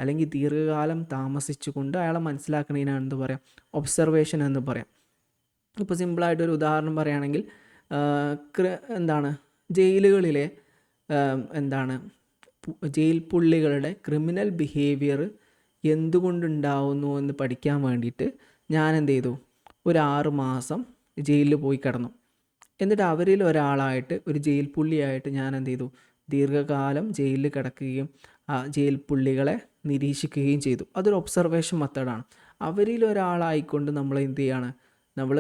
അല്ലെങ്കിൽ ദീർഘകാലം താമസിച്ചുകൊണ്ട് അയാളെ മനസ്സിലാക്കുന്നതിനാണ് എന്ത് പറയാം, ഒബ്സർവേഷൻ എന്ന് പറയാം. ഇപ്പോൾ സിമ്പിളായിട്ടൊരു ഉദാഹരണം പറയുകയാണെങ്കിൽ എന്താണ് ജയിലുകളിലെ ജയിൽ പുള്ളികളുടെ ക്രിമിനൽ ബിഹേവിയർ എന്തുകൊണ്ടുണ്ടാവുന്നു എന്ന് പഠിക്കാൻ വേണ്ടിയിട്ട് ഞാൻ എന്ത് ചെയ്തു, ഒരു 6 മാസം ജയിലിൽ പോയി കിടന്നു. എന്നിട്ട് അവരിൽ ഒരാളായിട്ട് ഒരു ജയിൽ പുള്ളിയായിട്ട് ഞാൻ എന്ത് ചെയ്തു, ദീർഘകാലം ജയിലിൽ കിടക്കുകയും ആ ജയിൽ പുള്ളികളെ നിരീക്ഷിക്കുകയും ചെയ്തു. അതൊരു ഒബ്സർവേഷൻ മെത്തേഡാണ്. അവരിൽ ഒരാളായിക്കൊണ്ട് നമ്മൾ എന്ത് ചെയ്യാണ്, നമ്മൾ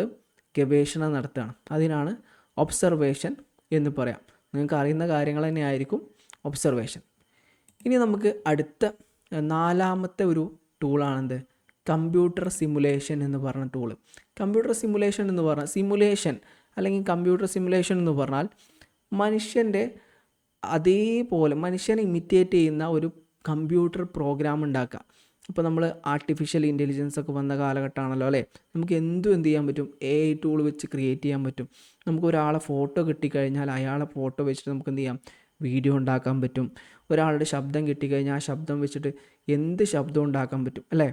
ഗവേഷണം നടത്തുകയാണ്. അതിനാണ് ഒബ്സർവേഷൻ എന്ന് പറയാം. നിങ്ങൾക്ക് അറിയുന്ന കാര്യങ്ങൾ തന്നെ ആയിരിക്കും ഒബ്സർവേഷൻ. ഇനി നമുക്ക് അടുത്ത 4ാമത്തെ ഒരു ടൂളാണെന്ത്, കമ്പ്യൂട്ടർ സിമുലേഷൻ എന്ന് പറഞ്ഞ ടൂള്. കമ്പ്യൂട്ടർ സിമുലേഷൻ എന്ന് പറഞ്ഞാൽ അല്ലെങ്കിൽ കമ്പ്യൂട്ടർ സിമുലേഷൻ എന്ന് പറഞ്ഞാൽ മനുഷ്യൻ്റെ അതേപോലെ മനുഷ്യനെ ഇമിറ്റേറ്റ് ചെയ്യുന്ന ഒരു കമ്പ്യൂട്ടർ പ്രോഗ്രാം ഉണ്ടാക്കുക. ഇപ്പോൾ നമ്മൾ ആർട്ടിഫിഷ്യൽ ഇൻ്റലിജൻസ് ഒക്കെ വന്ന കാലഘട്ടമാണല്ലോ അല്ലേ. നമുക്ക് എന്ത് ചെയ്യാൻ പറ്റും, AI ടൂൾ വെച്ച് ക്രിയേറ്റ് ചെയ്യാൻ പറ്റും. നമുക്ക് ഒരാളെ ഫോട്ടോ കിട്ടിക്കഴിഞ്ഞാൽ അയാളെ ഫോട്ടോ വെച്ചിട്ട് നമുക്ക് എന്ത് ചെയ്യാം, വീഡിയോ ഉണ്ടാക്കാൻ പറ്റും. ഒരാളുടെ ശബ്ദം കിട്ടിക്കഴിഞ്ഞാൽ ആ ശബ്ദം വെച്ചിട്ട് എന്ത് ശബ്ദം ഉണ്ടാക്കാൻ പറ്റും അല്ലേ.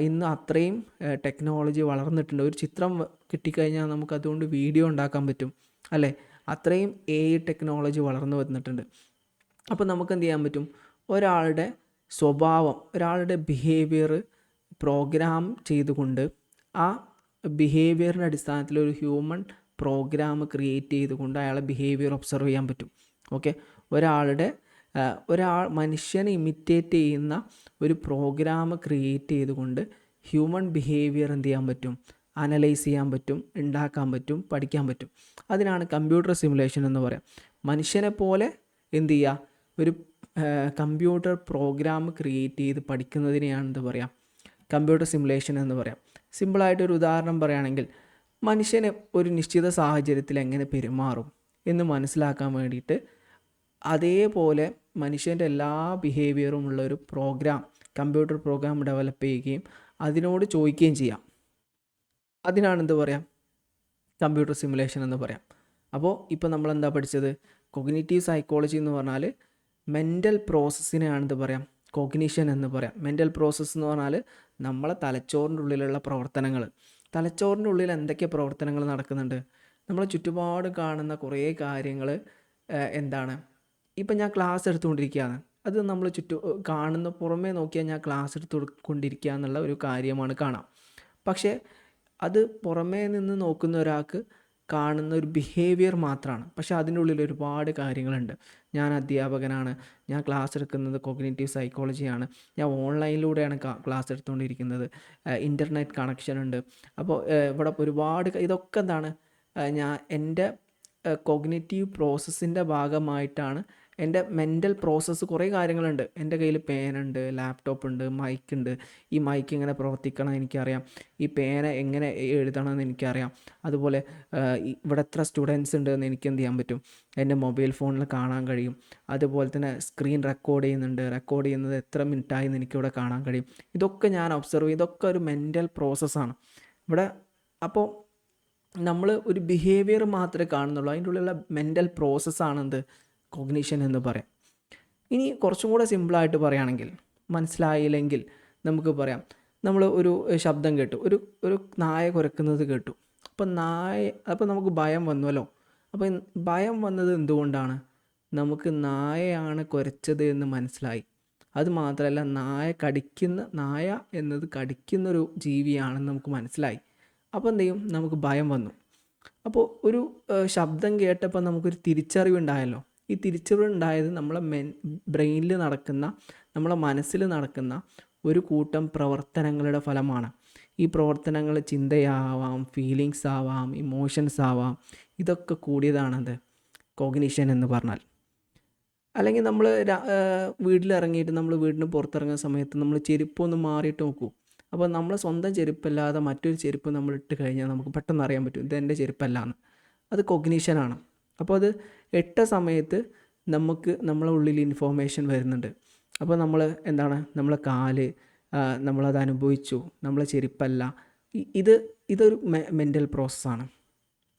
ഇന്ന് അത്രയും ടെക്നോളജി വളർന്നിട്ടുണ്ട്. ഒരു ചിത്രം കിട്ടിക്കഴിഞ്ഞാൽ നമുക്കതുകൊണ്ട് വീഡിയോ ഉണ്ടാക്കാൻ പറ്റും അല്ലേ. അത്രയും AI ടെക്നോളജി വളർന്നു വന്നിട്ടുണ്ട്. അപ്പോൾ നമുക്ക് എന്ത് ചെയ്യാൻ പറ്റും, ഒരാളുടെ സ്വഭാവം, ഒരാളുടെ ബിഹേവിയർ പ്രോഗ്രാം ചെയ്തുകൊണ്ട് ആ ബിഹേവിയറിൻ്റെ അടിസ്ഥാനത്തിൽ ഒരു ഹ്യൂമൻ പ്രോഗ്രാം ക്രിയേറ്റ് ചെയ്തുകൊണ്ട് അയാളെ ബിഹേവിയർ ഒബ്സർവ് ചെയ്യാൻ പറ്റും. ഓക്കെ. മനുഷ്യനെ ഇമിറ്റേറ്റ് ചെയ്യുന്ന ഒരു പ്രോഗ്രാം ക്രിയേറ്റ് ചെയ്തുകൊണ്ട് ഹ്യൂമൻ ബിഹേവിയർ എന്ത് ചെയ്യാൻ പറ്റും, അനലൈസ് ചെയ്യാൻ പറ്റും, ഉണ്ടാക്കാൻ പറ്റും, പഠിക്കാൻ പറ്റും. അതിനാണ് കമ്പ്യൂട്ടർ സിമുലേഷൻ എന്ന് പറയാം. മനുഷ്യനെ പോലെ എന്ത് ചെയ്യുക, ഒരു കമ്പ്യൂട്ടർ പ്രോഗ്രാം ക്രിയേറ്റ് ചെയ്ത് പഠിക്കുന്നതിനെയാണ് എന്ത് പറയാം, കമ്പ്യൂട്ടർ സിമുലേഷൻ എന്ന് പറയാം. സിമ്പിളായിട്ടൊരു ഉദാഹരണം പറയുകയാണെങ്കിൽ മനുഷ്യന് ഒരു നിശ്ചിത സാഹചര്യത്തിൽ എങ്ങനെ പെരുമാറും എന്ന് മനസ്സിലാക്കാൻ വേണ്ടിയിട്ട് അതേപോലെ മനുഷ്യൻ്റെ എല്ലാ ബിഹേവിയറും ഉള്ള ഒരു പ്രോഗ്രാം, കമ്പ്യൂട്ടർ പ്രോഗ്രാം ഡെവലപ്പ് ചെയ്യുകയും അതിനോട് ചോദിക്കുകയും ചെയ്യാം. അതിനാണ് എന്ത് പറയാം, കമ്പ്യൂട്ടർ സിമുലേഷൻ എന്ന് പറയാം. അപ്പോൾ ഇപ്പോൾ നമ്മളെന്താ പഠിച്ചത്, കൊഗ്നിറ്റീവ് സൈക്കോളജി എന്ന് പറഞ്ഞാൽ മെൻ്റൽ പ്രോസസ്സിനെയാണ് എന്ത് പറയാം, കോഗ്നിഷൻ എന്ന് പറയാം. മെൻ്റൽ പ്രോസസ്സ് എന്ന് പറഞ്ഞാൽ നമ്മളെ തലച്ചോറിൻ്റെ ഉള്ളിലുള്ള പ്രവർത്തനങ്ങൾ. തലച്ചോറിൻ്റെ ഉള്ളിൽ എന്തൊക്കെ പ്രവർത്തനങ്ങൾ നടക്കുന്നുണ്ട്, നമ്മളെ ചുറ്റുപാട് കാണുന്ന കുറേ കാര്യങ്ങൾ ഇപ്പം ഞാൻ ക്ലാസ് എടുത്തുകൊണ്ടിരിക്കുകയാണ്, അത് നമ്മൾ കാണുന്ന പുറമേ നോക്കിയാൽ ഞാൻ ക്ലാസ് എടുത്തുകൊണ്ടിരിക്കുക എന്നുള്ള ഒരു കാര്യമാണ് കാണാം. പക്ഷേ അത് പുറമേ നിന്ന് നോക്കുന്ന ഒരാൾക്ക് കാണുന്ന ഒരു ബിഹേവിയർ മാത്രമാണ്. പക്ഷേ അതിൻ്റെ ഉള്ളിൽ ഒരുപാട് കാര്യങ്ങളുണ്ട്. ഞാൻ അധ്യാപകനാണ്, ഞാൻ ക്ലാസ് എടുക്കുന്നത് കോഗ്നിറ്റീവ് സൈക്കോളജിയാണ്, ഞാൻ ഓൺലൈനിലൂടെയാണ് ക്ലാസ് എടുത്തുകൊണ്ടിരിക്കുന്നത്, ഇൻ്റർനെറ്റ് കണക്ഷൻ ഉണ്ട്. അപ്പോൾ ഇവിടെ ഒരുപാട് ഇതൊക്കെ എന്താണ്, ഞാൻ എൻ്റെ കോഗ്നിറ്റീവ് പ്രോസസ്സിൻ്റെ ഭാഗമായിട്ടാണ്. എൻ്റെ മെൻ്റൽ പ്രോസസ്സ് കുറേ കാര്യങ്ങളുണ്ട്. എൻ്റെ കയ്യിൽ പേനുണ്ട്, ലാപ്ടോപ്പ് ഉണ്ട്, മൈക്കുണ്ട്. ഈ മൈക്ക് എങ്ങനെ പ്രവർത്തിക്കണം എനിക്കറിയാം, ഈ പേന എങ്ങനെ എഴുതണമെന്ന് എനിക്കറിയാം. അതുപോലെ ഇവിടെ എത്ര സ്റ്റുഡൻസ് ഉണ്ട് എന്ന് എനിക്ക് എന്ത് ചെയ്യാൻ പറ്റും, എൻ്റെ മൊബൈൽ ഫോണിൽ കാണാൻ കഴിയും. അതുപോലെ തന്നെ സ്ക്രീൻ റെക്കോർഡ് ചെയ്യുന്നുണ്ട്, റെക്കോർഡ് ചെയ്യുന്നത് എത്ര മിനിറ്റായി എന്ന് എനിക്കിവിടെ കാണാൻ കഴിയും. ഇതൊക്കെ ഞാൻ ഒബ്സർവ് ചെയ്യും. ഇതൊക്കെ ഒരു മെൻ്റൽ പ്രോസസ്സാണ് ഇവിടെ. അപ്പോൾ നമ്മൾ ഒരു ബിഹേവിയർ മാത്രമേ കാണുന്നുള്ളൂ, അതിൻ്റെ ഉള്ളിലുള്ള മെൻ്റൽ പ്രോസസ്സാണെന്ത്, കോഗ്നിഷൻ എന്ന് പറയാം. ഇനി കുറച്ചും കൂടെ സിമ്പിളായിട്ട് പറയുകയാണെങ്കിൽ, മനസ്സിലായില്ലെങ്കിൽ നമുക്ക് പറയാം, നമ്മൾ ഒരു ശബ്ദം കേട്ടു, ഒരു നായ കുരക്കുന്നത് കേട്ടു. അപ്പോൾ നമുക്ക് ഭയം വന്നുവല്ലോ. അപ്പോൾ ഭയം വന്നത് എന്തുകൊണ്ടാണ്? നമുക്ക് നായയാണ് കുരച്ചത് എന്ന് മനസ്സിലായി. അത് മാത്രമല്ല, നായ എന്നത് കടിക്കുന്നൊരു ജീവിയാണെന്ന് നമുക്ക് മനസ്സിലായി. അപ്പോൾ എന്ത് ചെയ്യും, നമുക്ക് ഭയം വന്നു. അപ്പോൾ ഒരു ശബ്ദം കേട്ടപ്പോൾ നമുക്കൊരു തിരിച്ചറിവുണ്ടായല്ലോ. ഈ തിരിച്ചറിവുണ്ടായത് നമ്മളെ ബ്രെയിനിൽ നടക്കുന്ന, നമ്മളെ മനസ്സിൽ നടക്കുന്ന ഒരു കൂട്ടം പ്രവർത്തനങ്ങളുടെ ഫലമാണ്. ഈ പ്രവർത്തനങ്ങൾ ചിന്തയാവാം, ഫീലിങ്സ് ആവാം, ഇമോഷൻസ് ആവാം. ഇതൊക്കെ കൂടിയതാണത് കോഗ്നിഷൻ എന്ന് പറഞ്ഞാൽ. അല്ലെങ്കിൽ നമ്മൾ വീട്ടിലിറങ്ങിയിട്ട് നമ്മൾ വീടിന് പുറത്തിറങ്ങുന്ന സമയത്ത് നമ്മൾ ചെരുപ്പൊന്ന് മാറിയിട്ട് നോക്കൂ. അപ്പോൾ നമ്മൾ സ്വന്തം ചെരുപ്പല്ലാതെ മറ്റൊരു ചെരുപ്പ് നമ്മൾ ഇട്ട് കഴിഞ്ഞാൽ നമുക്ക് പെട്ടെന്ന് അറിയാൻ പറ്റും ഇതെൻ്റെ ചെരുപ്പല്ലാന്ന്. അത് കോഗ്നിഷനാണ്. അപ്പോൾ അത് ഇട്ട സമയത്ത് നമുക്ക് നമ്മളെ ഉള്ളിൽ ഇൻഫോർമേഷൻ വരുന്നുണ്ട്. അപ്പോൾ നമ്മൾ എന്താണ്, നമ്മളെ കാല് നമ്മളത് അനുഭവിച്ചു, നമ്മളെ ചെരുപ്പല്ല. ഇതൊരു മെൻ്റൽ പ്രോസസ്സാണ്.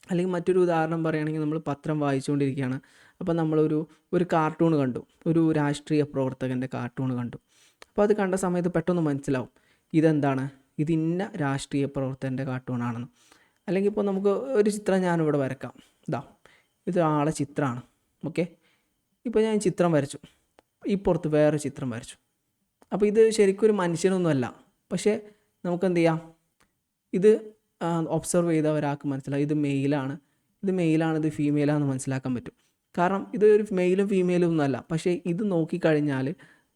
അല്ലെങ്കിൽ മറ്റൊരു ഉദാഹരണം പറയുകയാണെങ്കിൽ, നമ്മൾ പത്രം വായിച്ചുകൊണ്ടിരിക്കുകയാണ്. അപ്പോൾ നമ്മളൊരു കാർട്ടൂൺ കണ്ടു, ഒരു രാഷ്ട്രീയ പ്രവർത്തകൻ്റെ കാർട്ടൂൺ കണ്ടു. അപ്പോൾ അത് കണ്ട സമയത്ത് പെട്ടെന്ന് മനസ്സിലാവും ഇതെന്താണ്, ഇത് ഇന്ന രാഷ്ട്രീയ പ്രവർത്തകൻ്റെ കാർട്ടൂണാണെന്ന്. അല്ലെങ്കിൽ ഇപ്പോൾ നമുക്ക് ഒരു ചിത്രം ഞാനിവിടെ വരക്കാം. ഇത് ആളെ ചിത്രമാണ്. ഓക്കെ, ഇപ്പോൾ ഞാൻ ചിത്രം വരച്ചു, ഇപ്പുറത്ത് വേറെ ചിത്രം വരച്ചു. അപ്പോൾ ഇത് ശരിക്കും ഒരു മനുഷ്യനൊന്നുമല്ല. പക്ഷേ നമുക്കെന്ത് ചെയ്യാം, ഇത് ഒബ്സർവ് ചെയ്ത ഒരാൾക്ക് മനസ്സിലാവും ഇത് മെയിലാണ്, ഇത് ഫീമെയിലാണെന്ന് മനസ്സിലാക്കാൻ പറ്റും. കാരണം ഇത് ഒരു മെയിലും ഫീമെയിലും ഒന്നുമല്ല. പക്ഷേ ഇത് നോക്കിക്കഴിഞ്ഞാൽ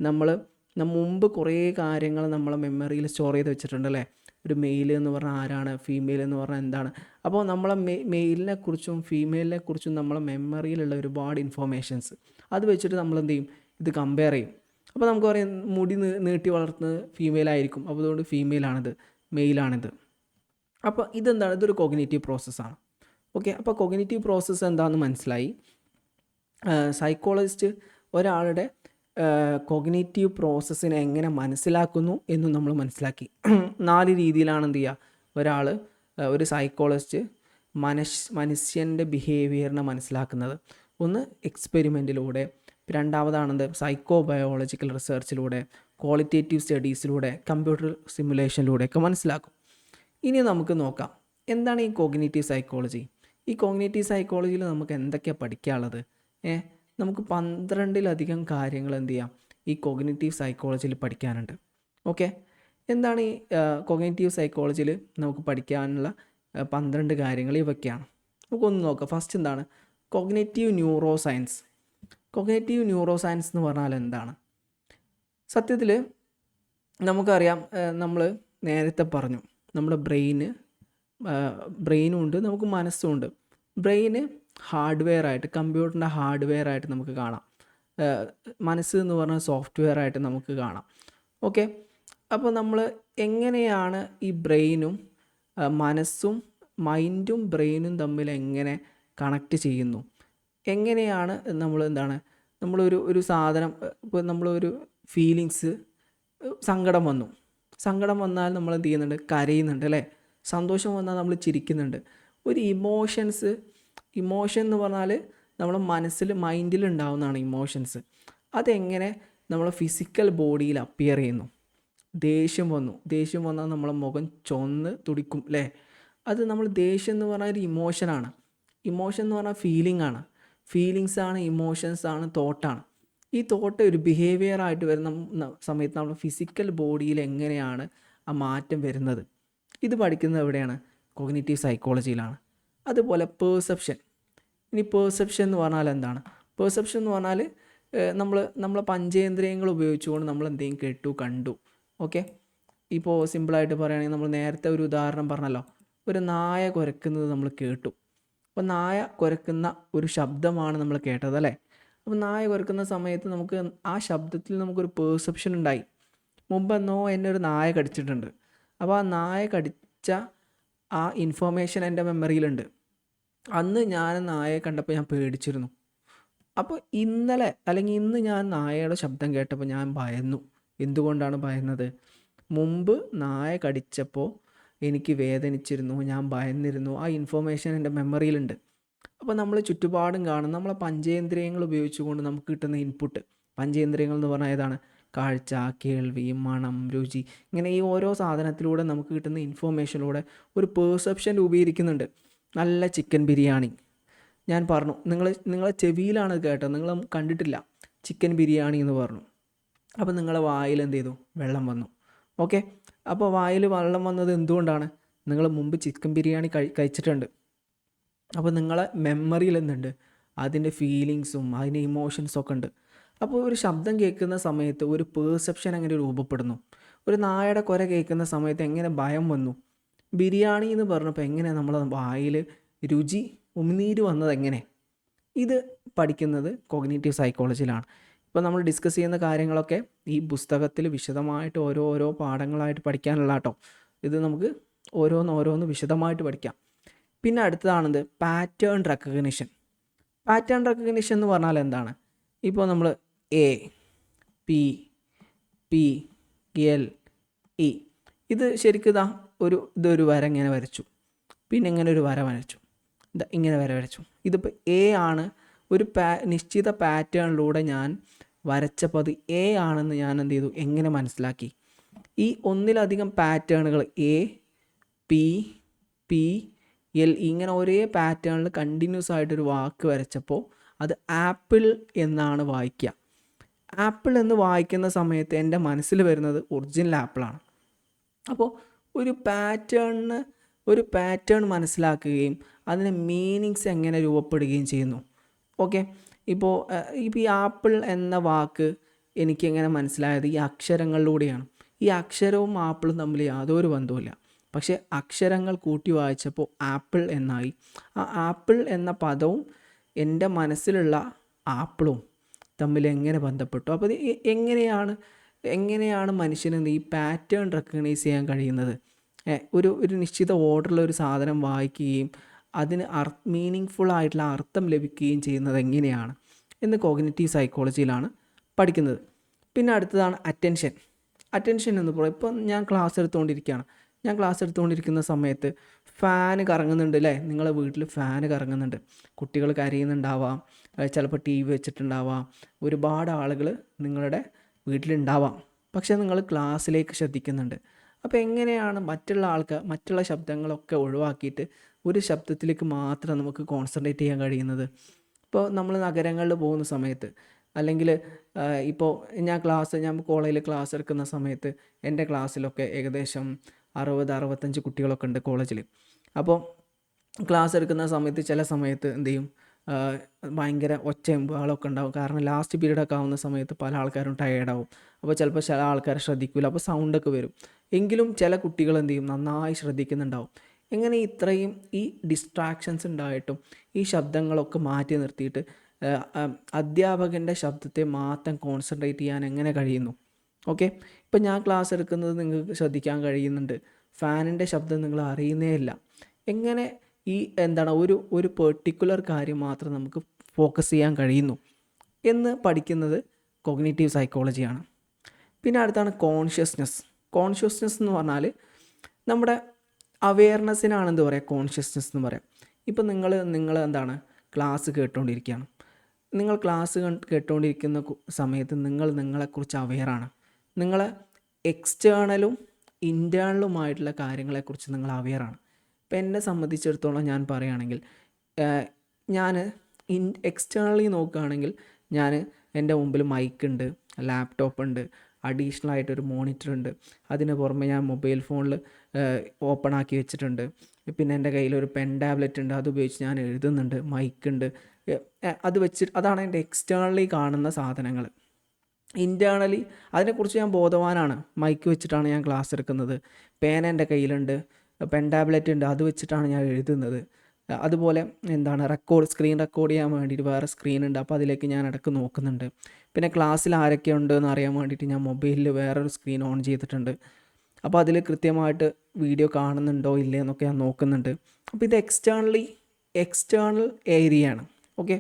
നമ്മൾ മുമ്പ് കുറേ കാര്യങ്ങൾ നമ്മളെ മെമ്മറിയിൽ സ്റ്റോർ ചെയ്ത് വെച്ചിട്ടുണ്ടല്ലേ. ഒരു മെയിൽ എന്ന് പറഞ്ഞാൽ ആരാണ്, ഫീമെയിൽ എന്ന് പറഞ്ഞാൽ എന്താണ്. അപ്പോൾ നമ്മളെ മെയിലിനെ കുറിച്ചും ഫീമെയിലിനെ കുറിച്ചും നമ്മളെ മെമ്മറിയിലുള്ള ഒരുപാട് ഇൻഫോർമേഷൻസ് അത് വെച്ചിട്ട് നമ്മൾ എന്ത് ചെയ്യും, ഇത് കമ്പയർ ചെയ്യും. അപ്പോൾ നമുക്ക് പറയാം മുടി നീട്ടി വളർത്തുന്നത് ഫീമെയിലായിരിക്കും, അപ്പോൾ അതുകൊണ്ട് ഫീമെയിലാണിത്, മെയിലാണിത്. അപ്പോൾ ഇതെന്താണ്, ഇതൊരു കോഗ്നിറ്റീവ് പ്രോസസ്സാണ്. ഓക്കെ, അപ്പോൾ കോഗ്നിറ്റീവ് പ്രോസസ്സ് എന്താണെന്ന് മനസ്സിലായി. സൈക്കോളജിസ്റ്റ് ഒരാളുടെ കോഗ്നിറ്റീവ് പ്രോസസ്സിനെ എങ്ങനെ മനസ്സിലാക്കുന്നു എന്നും നമ്മൾ മനസ്സിലാക്കി. 4 രീതിയിലാണ് എന്ത് ചെയ്യുക, ഒരു സൈക്കോളജിസ്റ്റ് മനുഷ്യൻ്റെ ബിഹേവിയറിനെ മനസ്സിലാക്കുന്നത്. ഒന്ന് എക്സ്പെരിമെൻറ്റിലൂടെ, രണ്ടാമതാണെന്ത് സൈക്കോ ബയോളജിക്കൽ റിസർച്ചിലൂടെ, ക്വാളിറ്റേറ്റീവ് സ്റ്റഡീസിലൂടെ, കമ്പ്യൂട്ടർ സിമുലേഷനിലൂടെയൊക്കെ മനസ്സിലാക്കും. ഇനി നമുക്ക് നോക്കാം എന്താണ് ഈ കോഗ്നിറ്റീവ് സൈക്കോളജി. ഈ കോഗ്നിറ്റീവ് സൈക്കോളജിയിൽ നമുക്ക് എന്തൊക്കെയാണ് പഠിക്കാനുള്ളത്? നമുക്ക് 12-ലധികം കാര്യങ്ങൾ എന്ത് ചെയ്യാം, ഈ കോഗ്നിറ്റീവ് സൈക്കോളജിയിൽ പഠിക്കാനുണ്ട്. ഓക്കെ, എന്താണ് ഈ കോഗ്നിറ്റീവ് സൈക്കോളജിയിൽ നമുക്ക് പഠിക്കാനുള്ള 12 കാര്യങ്ങൾ ഇവയൊക്കെയാണ്. നമുക്കൊന്ന് നോക്കാം. ഫസ്റ്റ് എന്താണ്, cognitive neuro science. Cognitive neuro science എന്ന് പറഞ്ഞാൽ എന്താണ്? സത്യത്തിൽ നമുക്കറിയാം, നമ്മൾ നേരത്തെ പറഞ്ഞു നമ്മുടെ ബ്രെയിനും ഉണ്ട്, നമുക്ക് മനസ്സും ഉണ്ട്. ബ്രെയിന് ഹാർഡ്വെയർ ആയിട്ട്, കമ്പ്യൂട്ടറിൻ്റെ ഹാർഡ്വെയർ ആയിട്ട് നമുക്ക് കാണാം. മനസ്സ് എന്ന് പറഞ്ഞാൽ സോഫ്റ്റ്വെയർ ആയിട്ട് നമുക്ക് കാണാം. ഓക്കെ, അപ്പോൾ നമ്മൾ എങ്ങനെയാണ് ഈ ബ്രെയിനും മനസ്സും മൈൻഡും ബ്രെയിനും തമ്മിൽ എങ്ങനെ കണക്റ്റ് ചെയ്യുന്നു, എങ്ങനെയാണ് നമ്മളൊരു സാധനം, ഇപ്പോൾ നമ്മളൊരു ഫീലിങ്സ്, സങ്കടം വന്നാൽ നമ്മൾ എന്ത് ചെയ്യുന്നുണ്ട്, കരയുന്നുണ്ട് അല്ലേ. സന്തോഷം വന്നാൽ നമ്മൾ ചിരിക്കുന്നുണ്ട്. ഒരു ഇമോഷൻ എന്ന് പറഞ്ഞാൽ നമ്മളെ മൈൻഡിൽ ഉണ്ടാവുന്നതാണ് ഇമോഷൻസ്. അതെങ്ങനെ നമ്മളെ ഫിസിക്കൽ ബോഡിയിൽ അപ്പിയർ ചെയ്യുന്നു. ദേഷ്യം വന്നാൽ നമ്മളെ മുഖം ചൊന്ന് തുടിക്കും അല്ലേ. അത് നമ്മൾ ദേഷ്യം എന്ന് പറഞ്ഞാൽ ഒരു ഇമോഷൻ എന്ന് പറഞ്ഞാൽ ഫീലിങ്സാണ്, ഇമോഷൻസാണ്, തോട്ടാണ്. ഈ തോട്ട് ഒരു ബിഹേവിയർ ആയിട്ട് വരുന്ന സമയത്ത് നമ്മുടെ ഫിസിക്കൽ ബോഡിയിൽ എങ്ങനെയാണ് ആ മാറ്റം വരുന്നത്, ഇത് പഠിക്കുന്നത് എവിടെയാണ്, കോഗ്നിറ്റീവ് സൈക്കോളജിയിലാണ്. അതുപോലെ പേഴ്സെപ്ഷൻ. ഇനി പേഴ്സെപ്ഷൻ എന്ന് പറഞ്ഞാൽ എന്താണ്? പേഴ്സെപ്ഷൻ എന്ന് പറഞ്ഞാൽ നമ്മളെ പഞ്ചേന്ദ്രിയങ്ങൾ ഉപയോഗിച്ചുകൊണ്ട് നമ്മൾ എന്തെങ്കിലും കേട്ടു, കണ്ടു. ഓക്കെ, ഇപ്പോൾ സിമ്പിളായിട്ട് പറയുകയാണെങ്കിൽ നമ്മൾ നേരത്തെ ഒരു ഉദാഹരണം പറഞ്ഞല്ലോ, ഒരു നായ കുരക്കുന്നത് നമ്മൾ കേട്ടു. അപ്പോൾ നായ കുരക്കുന്ന ഒരു ശബ്ദമാണ് നമ്മൾ കേട്ടത് അല്ലേ? അപ്പോൾ നായ കുരക്കുന്ന സമയത്ത് നമുക്ക് ആ ശബ്ദത്തിൽ നമുക്കൊരു പേഴ്സെപ്ഷൻ ഉണ്ടായി. മുമ്പെന്നോ എന്നെ ഒരു നായ കടിച്ചിട്ടുണ്ട്. അപ്പോൾ ആ നായ കടിച്ച ആ ഇൻഫോർമേഷൻ എൻ്റെ മെമ്മറിയിലുണ്ട്. അന്ന് ഞാൻ നായയെ കണ്ടപ്പോൾ ഞാൻ പേടിച്ചിരുന്നു. അപ്പോൾ ഇന്നലെ അല്ലെങ്കിൽ ഇന്ന് ഞാൻ നായയുടെ ശബ്ദം കേട്ടപ്പോൾ ഞാൻ ഭയന്നു. എന്തുകൊണ്ടാണ് ഭയന്നത്? മുമ്പ് നായ കടിച്ചപ്പോൾ എനിക്ക് വേദനിച്ചിരുന്നു, ഞാൻ ഭയന്നിരുന്നു. ആ ഇൻഫോർമേഷൻ എൻ്റെ മെമ്മറിയിലുണ്ട്. അപ്പോൾ നമ്മൾ ചുറ്റുപാടും കാണും, നമ്മളെ പഞ്ചേന്ദ്രിയങ്ങൾ ഉപയോഗിച്ചുകൊണ്ട് നമുക്ക് കിട്ടുന്ന ഇൻപുട്ട്. പഞ്ചേന്ദ്രിയങ്ങൾ എന്ന് പറഞ്ഞാൽ ഏതാണ്? കാഴ്ച, കേൾവി, മണം, രുചി, ഇങ്ങനെ ഈ ഓരോ സാധനത്തിലൂടെ നമുക്ക് കിട്ടുന്ന ഇൻഫോർമേഷനിലൂടെ ഒരു പേഴ്സെപ്ഷൻ രൂപീകരിക്കുന്നുണ്ട്. നല്ല ചിക്കൻ ബിരിയാണി ഞാൻ പറഞ്ഞു, നിങ്ങളെ ചെവിയിലാണ് കേട്ടത്, നിങ്ങൾ കണ്ടിട്ടില്ല. ചിക്കൻ ബിരിയാണി എന്ന് പറഞ്ഞു. അപ്പോൾ നിങ്ങളെ വായിൽ എന്ത് ചെയ്തു? വെള്ളം വന്നു. ഓക്കെ, അപ്പോൾ വായിൽ വെള്ളം വന്നത് എന്തുകൊണ്ടാണ്? നിങ്ങൾ മുമ്പ് ചിക്കൻ ബിരിയാണി കഴിച്ചിട്ടുണ്ട്. അപ്പോൾ നിങ്ങളെ മെമ്മറിയിൽ എന്തുണ്ട്? അതിൻ്റെ ഫീലിങ്സും അതിൻ്റെ ഇമോഷൻസൊക്കെ ഉണ്ട്. അപ്പോൾ ഒരു ശബ്ദം കേൾക്കുന്ന സമയത്ത് ഒരു പേഴ്സെപ്ഷൻ എങ്ങനെ രൂപപ്പെടുന്നു? ഒരു നായയുടെ കുര കേൾക്കുന്ന സമയത്ത് എങ്ങനെ ഭയം വന്നു? ബിരിയാണി എന്ന് പറഞ്ഞപ്പോൾ എങ്ങനെ നമ്മളെ വായിൽ രുചി, ഉമിനീര് വന്നത് എങ്ങനെ? ഇത് പഠിക്കുന്നത് കോഗ്നിറ്റീവ് സൈക്കോളജിയിലാണ്. ഇപ്പോൾ നമ്മൾ ഡിസ്കസ് ചെയ്യുന്ന കാര്യങ്ങളൊക്കെ ഈ പുസ്തകത്തിൽ വിശദമായിട്ട് ഓരോ പാഠങ്ങളായിട്ട് പഠിക്കാനുള്ള കേട്ടോ. ഇത് നമുക്ക് ഓരോന്ന് വിശദമായിട്ട് പഠിക്കാം. പിന്നെ അടുത്തതാണത് പാറ്റേൺ റെക്കഗ്നിഷൻ. പാറ്റേൺ റെക്കഗ്നിഷൻ എന്ന് പറഞ്ഞാൽ എന്താണ്? ഇപ്പോൾ നമ്മൾ A, P, P, L, E, ഇത് ശരിക്കും ഇതൊരു വര ഇങ്ങനെ വരച്ചു, പിന്നെ ഇങ്ങനെ ഒരു വര വരച്ചു, ഇങ്ങനെ വര വരച്ചു. ഇതിപ്പോൾ എ ആണ്. ഒരു നിശ്ചിത പാറ്റേണിലൂടെ ഞാൻ വരച്ചപ്പോൾ അത് എ ആണെന്ന് ഞാൻ എന്ത് ചെയ്തു? എങ്ങനെ മനസ്സിലാക്കി? ഈ ഒന്നിലധികം പാറ്റേണുകൾ എ, പി, പി, എൽ, ഇങ്ങനെ ഒരേ പാറ്റേണിൽ കണ്ടിന്യൂസ് ആയിട്ടൊരു വാക്ക് വരച്ചപ്പോൾ അത് ആപ്പിൾ എന്നാണ് വായിക്കുക. ആപ്പിൾ എന്ന് വായിക്കുന്ന സമയത്ത് എൻ്റെ മനസ്സിൽ വരുന്നത് ഒറിജിനൽ ആപ്പിളാണ്. അപ്പോൾ ഒരു പാറ്റേൺ മനസ്സിലാക്കുകയും അതിന് മീനിങ്സ് എങ്ങനെ രൂപപ്പെടുകയും ചെയ്യുന്നു. ഓക്കെ, ഇപ്പോൾ ഈ ആപ്പിൾ എന്ന വാക്ക് എനിക്ക് എങ്ങനെ മനസ്സിലായത്? ഈ അക്ഷരങ്ങളിലൂടെയാണ്. ഈ അക്ഷരവും ആപ്പിളും തമ്മിൽ യാതൊരു ബന്ധവുമില്ല. പക്ഷേ അക്ഷരങ്ങൾ കൂട്ടി വായിച്ചപ്പോൾ ആപ്പിൾ എന്നായി. ആ ആപ്പിൾ എന്ന പദവും എൻ്റെ മനസ്സിലുള്ള ആപ്പിളും തമ്മിൽ എങ്ങനെ ബന്ധപ്പെട്ടു? അപ്പോൾ അത് എങ്ങനെയാണ് മനുഷ്യന് ഈ പാറ്റേൺ റെക്കഗ്നൈസ് ചെയ്യാൻ കഴിയുന്നത്? ഒരു നിശ്ചിത ഓർഡറിൽ ഒരു സാധനം വായിക്കുകയും അതിന് മീനിങ് ഫുൾ ആയിട്ടുള്ള അർത്ഥം ലഭിക്കുകയും ചെയ്യുന്നത് എങ്ങനെയാണ് എന്ന് കോഗ്നിറ്റീവ് സൈക്കോളജിയിലാണ് പഠിക്കുന്നത്. പിന്നെ അടുത്തതാണ് അറ്റൻഷൻ. അറ്റൻഷൻ എന്ന് പറയുമ്പോൾ ഇപ്പോൾ ഞാൻ ക്ലാസ് എടുത്തുകൊണ്ടിരിക്കുന്ന സമയത്ത് ഫാന് കറങ്ങുന്നുണ്ട് അല്ലേ? നിങ്ങളെ വീട്ടിൽ ഫാന് കറങ്ങുന്നുണ്ട്, കുട്ടികൾ കരയുന്നുണ്ടാവാം, ചിലപ്പോൾ ടി വി വെച്ചിട്ടുണ്ടാവാം, ഒരുപാട് ആളുകൾ നിങ്ങളുടെ വീട്ടിലുണ്ടാവാം. പക്ഷേ നിങ്ങൾ ക്ലാസ്സിലേക്ക് ശ്രദ്ധിക്കുന്നുണ്ട്. അപ്പോൾ എങ്ങനെയാണ് മറ്റുള്ള ശബ്ദങ്ങളൊക്കെ ഒഴിവാക്കിയിട്ട് ഒരു ശബ്ദത്തിലേക്ക് മാത്രം നമുക്ക് കോൺസെൻട്രേറ്റ് ചെയ്യാൻ കഴിയുന്നത്? ഇപ്പോൾ നമ്മൾ നഗരങ്ങളിൽ പോകുന്ന സമയത്ത്, അല്ലെങ്കിൽ ഇപ്പോൾ ഞാൻ കോളേജിൽ ക്ലാസ് എടുക്കുന്ന സമയത്ത് എൻ്റെ ക്ലാസ്സിലൊക്കെ ഏകദേശം 60-65 കുട്ടികളൊക്കെ ഉണ്ട് കോളേജിൽ. അപ്പോൾ ക്ലാസ് എടുക്കുന്ന സമയത്ത് ചില സമയത്ത് എന്ത് ചെയ്യും? ഭയങ്കര ഒച്ചയും ബഹളമൊക്കെ ഉണ്ടാവും. കാരണം ലാസ്റ്റ് പീരീഡൊക്കെ ആവുന്ന സമയത്ത് പല ആൾക്കാരും ടയേർഡാവും. അപ്പോൾ ചിലപ്പോൾ ചില ആൾക്കാർ ശ്രദ്ധിക്കില്ല, അപ്പോൾ സൗണ്ടൊക്കെ വരും. എങ്കിലും ചില കുട്ടികൾ എന്ത് ചെയ്യും? നന്നായി ശ്രദ്ധിക്കുന്നുണ്ടാവും. എങ്ങനെ ഇത്രയും ഈ ഡിസ്ട്രാക്ഷൻസ് ഉണ്ടായിട്ടും ഈ ശബ്ദങ്ങളൊക്കെ മാറ്റി നിർത്തിയിട്ട് അധ്യാപകൻ്റെ ശബ്ദത്തെ മാത്രം കോൺസെൻട്രേറ്റ് ചെയ്യാൻ എങ്ങനെ കഴിയുന്നു? ഓക്കെ, ഇപ്പം ഞാൻ ക്ലാസ് എടുക്കുന്നത് നിങ്ങൾക്ക് ശ്രദ്ധിക്കാൻ കഴിയുന്നുണ്ട്, ഫാനിൻ്റെ ശബ്ദം നിങ്ങൾ അറിയുന്നേ ഇല്ല. എങ്ങനെ ഒരു പെർട്ടിക്കുലർ കാര്യം മാത്രം നമുക്ക് ഫോക്കസ് ചെയ്യാൻ കഴിയുന്നു എന്ന് പഠിക്കുന്നത് കോഗ്നിറ്റീവ് സൈക്കോളജിയാണ്. പിന്നെ അടുത്താണ് കോൺഷ്യസ്നെസ് എന്ന് പറഞ്ഞാൽ നമ്മുടെ അവെയർനെസ്സിനാണ് എന്ത് പറയുക? കോൺഷ്യസ്നെസ് എന്ന് പറയാം. ഇപ്പം നിങ്ങൾ ക്ലാസ് കേട്ടുകൊണ്ടിരിക്കുകയാണ്. നിങ്ങൾ ക്ലാസ് കേട്ടുകൊണ്ടിരിക്കുന്ന സമയത്ത് നിങ്ങളെക്കുറിച്ച് അവെയറാണ്. നിങ്ങൾ എക്സ്റ്റേണലും ഇൻറ്റേർണലുമായിട്ടുള്ള കാര്യങ്ങളെക്കുറിച്ച് നിങ്ങൾ അവെയറാണ്. ഇപ്പം എന്നെ സംബന്ധിച്ചിടത്തോളം ഞാൻ പറയുകയാണെങ്കിൽ, ഞാൻ എക്സ്റ്റേണലി നോക്കുകയാണെങ്കിൽ എൻ്റെ മുമ്പിൽ മൈക്കുണ്ട്, ലാപ്ടോപ്പ് ഉണ്ട്, അഡീഷണൽ ആയിട്ടൊരു മോണിറ്റർ ഉണ്ട്. അതിന് പുറമെ ഞാൻ മൊബൈൽ ഫോണിൽ ഓപ്പൺ ആക്കി വെച്ചിട്ടുണ്ട്. പിന്നെ എൻ്റെ കയ്യിലൊരു പെൻ ടാബ്ലറ്റ് ഉണ്ട്, അതുപയോഗിച്ച് ഞാൻ എഴുതുന്നുണ്ട്. മൈക്കുണ്ട്. അത് വെച്ചിട്ട് അതാണ് എൻ്റെ എക്സ്റ്റേണലി കാണുന്ന സാധനങ്ങൾ. ഇൻറ്റേർണലി അതിനെക്കുറിച്ച് ഞാൻ ബോധവാനാണ്. മൈക്ക് വെച്ചിട്ടാണ് ഞാൻ ക്ലാസ് എടുക്കുന്നത്. പേന എൻ്റെ കയ്യിലുണ്ട്, പെൻ ടാബ്ലറ്റ് ഉണ്ട്, അത് വെച്ചിട്ടാണ് ഞാൻ എഴുതുന്നത്. അതുപോലെ സ്ക്രീൻ റെക്കോർഡ് ചെയ്യാൻ വേണ്ടിയിട്ട് വേറെ സ്ക്രീൻ ഉണ്ട്, അപ്പോൾ അതിലേക്ക് ഞാൻ ഇടയ്ക്ക് നോക്കുന്നുണ്ട്. പിന്നെ ക്ലാസ്സിൽ ആരൊക്കെ ഉണ്ട് എന്ന് അറിയാൻ വേണ്ടിയിട്ട് ഞാൻ മൊബൈലിൽ വേറൊരു സ്ക്രീൻ ഓൺ ചെയ്തിട്ടുണ്ട്. അപ്പോൾ അതിൽ കൃത്യമായിട്ട് വീഡിയോ കാണുന്നുണ്ടോ ഇല്ലേ എന്നൊക്കെ ഞാൻ നോക്കുന്നുണ്ട്. അപ്പോൾ ഇത് എക്സ്റ്റേണൽ ഏരിയയാണ്. ഓക്കെ,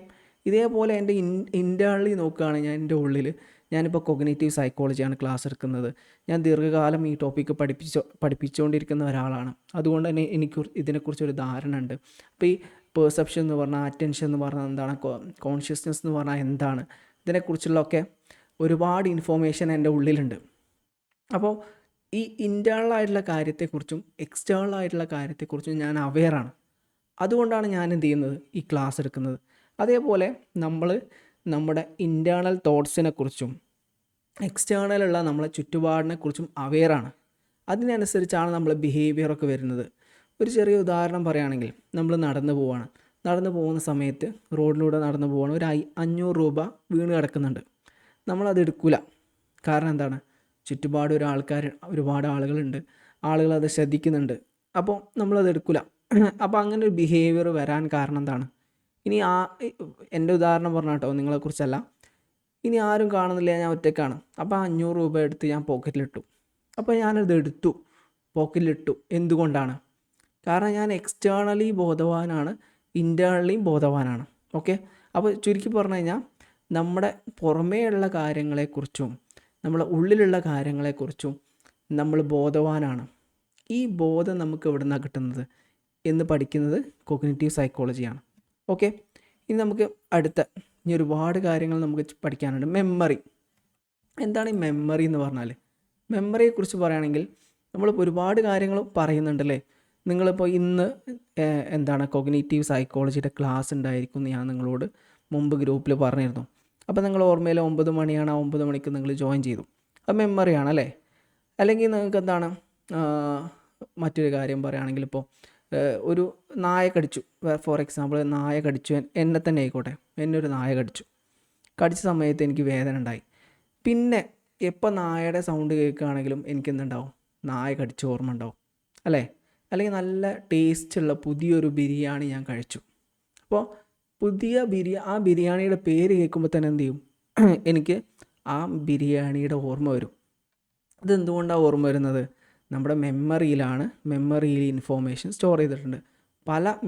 ഇതേപോലെ എൻ്റെ ഇൻറ്റേർണലി നോക്കുകയാണെങ്കിൽ ഞാൻ എൻ്റെ ഉള്ളിൽ ഞാനിപ്പോൾ കൊഗ്നിറ്റീവ് സൈക്കോളജിയാണ് ക്ലാസ് എടുക്കുന്നത്. ഞാൻ ദീർഘകാലം ഈ ടോപ്പിക്ക് പഠിപ്പിച്ചുകൊണ്ടിരിക്കുന്ന ഒരാളാണ്. അതുകൊണ്ട് തന്നെ എനിക്ക് ഇതിനെക്കുറിച്ചൊരു ധാരണ ഉണ്ട്. അപ്പോൾ ഈ പെർസെപ്ഷൻ എന്ന് പറഞ്ഞാൽ, അറ്റൻഷൻ എന്ന് പറഞ്ഞാൽ എന്താണ്, കോൺഷ്യസ്നെസ് എന്ന് പറഞ്ഞാൽ എന്താണ്, ഇതിനെക്കുറിച്ചുള്ളൊക്കെ ഒരുപാട് ഇൻഫോർമേഷൻ എൻ്റെ ഉള്ളിലുണ്ട്. അപ്പോൾ ഈ ഇൻറ്റേർണൽ ആയിട്ടുള്ള കാര്യത്തെക്കുറിച്ചും എക്സ്റ്റേണൽ ആയിട്ടുള്ള കാര്യത്തെക്കുറിച്ചും ഞാൻ അവെയറാണ്. അതുകൊണ്ടാണ് ഞാൻ എന്ത് ചെയ്യുന്നത്, ഈ ക്ലാസ് എടുക്കുന്നത്. അതേപോലെ നമ്മൾ നമ്മുടെ ഇൻറ്റേർണൽ തോട്ട്സിനെക്കുറിച്ചും എക്സ്റ്റേണലുള്ള നമ്മളെ ചുറ്റുപാടിനെക്കുറിച്ചും അവെയറാണ്. അതിനനുസരിച്ചാണ് നമ്മളെ ബിഹേവിയറൊക്കെ വരുന്നത്. ഒരു ചെറിയ ഉദാഹരണം പറയുകയാണെങ്കിൽ, നമ്മൾ നടന്നു പോകുന്ന സമയത്ത് റോഡിലൂടെ നടന്നു പോവുകയാണ്, ഒരു 500 രൂപ വീണ് കിടക്കുന്നുണ്ട്. നമ്മളത് എടുക്കില്ല. കാരണം എന്താണ്, ചുറ്റുപാട് ഒരുപാട് ആളുകളുണ്ട്, ആളുകളത് ശ്രദ്ധിക്കുന്നുണ്ട്. അപ്പോൾ നമ്മളത് എടുക്കില്ല. അപ്പോൾ അങ്ങനെ ഒരു ബിഹേവിയർ വരാൻ കാരണം എന്താണ്? ഇനി എൻ്റെ ഉദാഹരണം പറഞ്ഞ കേട്ടോ, നിങ്ങളെക്കുറിച്ചല്ല. ഇനി ആരും കാണുന്നില്ല, ഞാൻ ഒറ്റയ്ക്കാണ്. അപ്പോൾ 500 രൂപ എടുത്ത് ഞാൻ പോക്കറ്റിലിട്ടു. അപ്പോൾ ഞാനത് എടുത്തു, പോക്കറ്റിലിട്ടു. എന്തുകൊണ്ടാണ്? കാരണം ഞാൻ എക്സ്റ്റേണലി ബോധവാനാണ്, ഇൻറ്റേർണലിയും ബോധവാനാണ്. ഓക്കെ, അപ്പോൾ ചുരുക്കി പറഞ്ഞു കഴിഞ്ഞാൽ നമ്മുടെ പുറമേയുള്ള കാര്യങ്ങളെക്കുറിച്ചും നമ്മളെ ഉള്ളിലുള്ള കാര്യങ്ങളെക്കുറിച്ചും നമ്മൾ ബോധവാനാണ്. ഈ ബോധം നമുക്ക് എവിടെ നിന്നാണ് കിട്ടുന്നത് എന്ന് പഠിക്കുന്നത് കോഗ്നിറ്റീവ് സൈക്കോളജിയാണ്. ഓക്കെ, ഇനി നമുക്ക് ഇനി ഒരുപാട് കാര്യങ്ങൾ നമുക്ക് പഠിക്കാനുണ്ട്. മെമ്മറി. എന്താണ് ഈ മെമ്മറി എന്ന് പറഞ്ഞാൽ? മെമ്മറിയെക്കുറിച്ച് പറയുകയാണെങ്കിൽ നമ്മളിപ്പോൾ ഒരുപാട് കാര്യങ്ങൾ പറയുന്നുണ്ടല്ലേ. നിങ്ങളിപ്പോൾ ഇന്ന് കോഗ്നിറ്റീവ് സൈക്കോളജിയുടെ ക്ലാസ് ഉണ്ടായിരിക്കും എന്ന് ഞാൻ നിങ്ങളോട് മുമ്പ് ഗ്രൂപ്പിൽ പറഞ്ഞിരുന്നു. അപ്പോൾ നിങ്ങൾ ഓർമ്മയിൽ 9 മണിയാണ്, 9 മണിക്ക് നിങ്ങൾ ജോയിൻ ചെയ്തു. അത് മെമ്മറിയാണല്ലേ. അല്ലെങ്കിൽ നിങ്ങൾക്ക് മറ്റൊരു കാര്യം പറയുകയാണെങ്കിൽ, ഇപ്പോൾ ഒരു നായ കടിച്ചു, ഫോർ എക്സാമ്പിൾ നായ കടിച്ചു, എന്നെ തന്നെ ആയിക്കോട്ടെ, എന്നെ ഒരു നായ കടിച്ച സമയത്ത് എനിക്ക് വേദന ഉണ്ടായി. പിന്നെ എപ്പോൾ നായയുടെ സൗണ്ട് കേൾക്കുകയാണെങ്കിലും എനിക്കെന്തുണ്ടാവും, നായ കടിച്ച ഓർമ്മ ഉണ്ടാവും അല്ലേ. അല്ലെങ്കിൽ നല്ല ടേസ്റ്റുള്ള പുതിയൊരു ബിരിയാണി ഞാൻ കഴിച്ചു. അപ്പോൾ ആ ബിരിയാണിയുടെ പേര് കേൾക്കുമ്പോൾ തന്നെ എന്ത് ചെയ്യും, എനിക്ക് ആ ബിരിയാണിയുടെ ഓർമ്മ വരും. ഇതെന്തുകൊണ്ടാണ് ഓർമ്മ വരുന്നത്? നമ്മുടെ മെമ്മറിയിൽ ഇൻഫോർമേഷൻ സ്റ്റോർ ചെയ്തിട്ടുണ്ട്.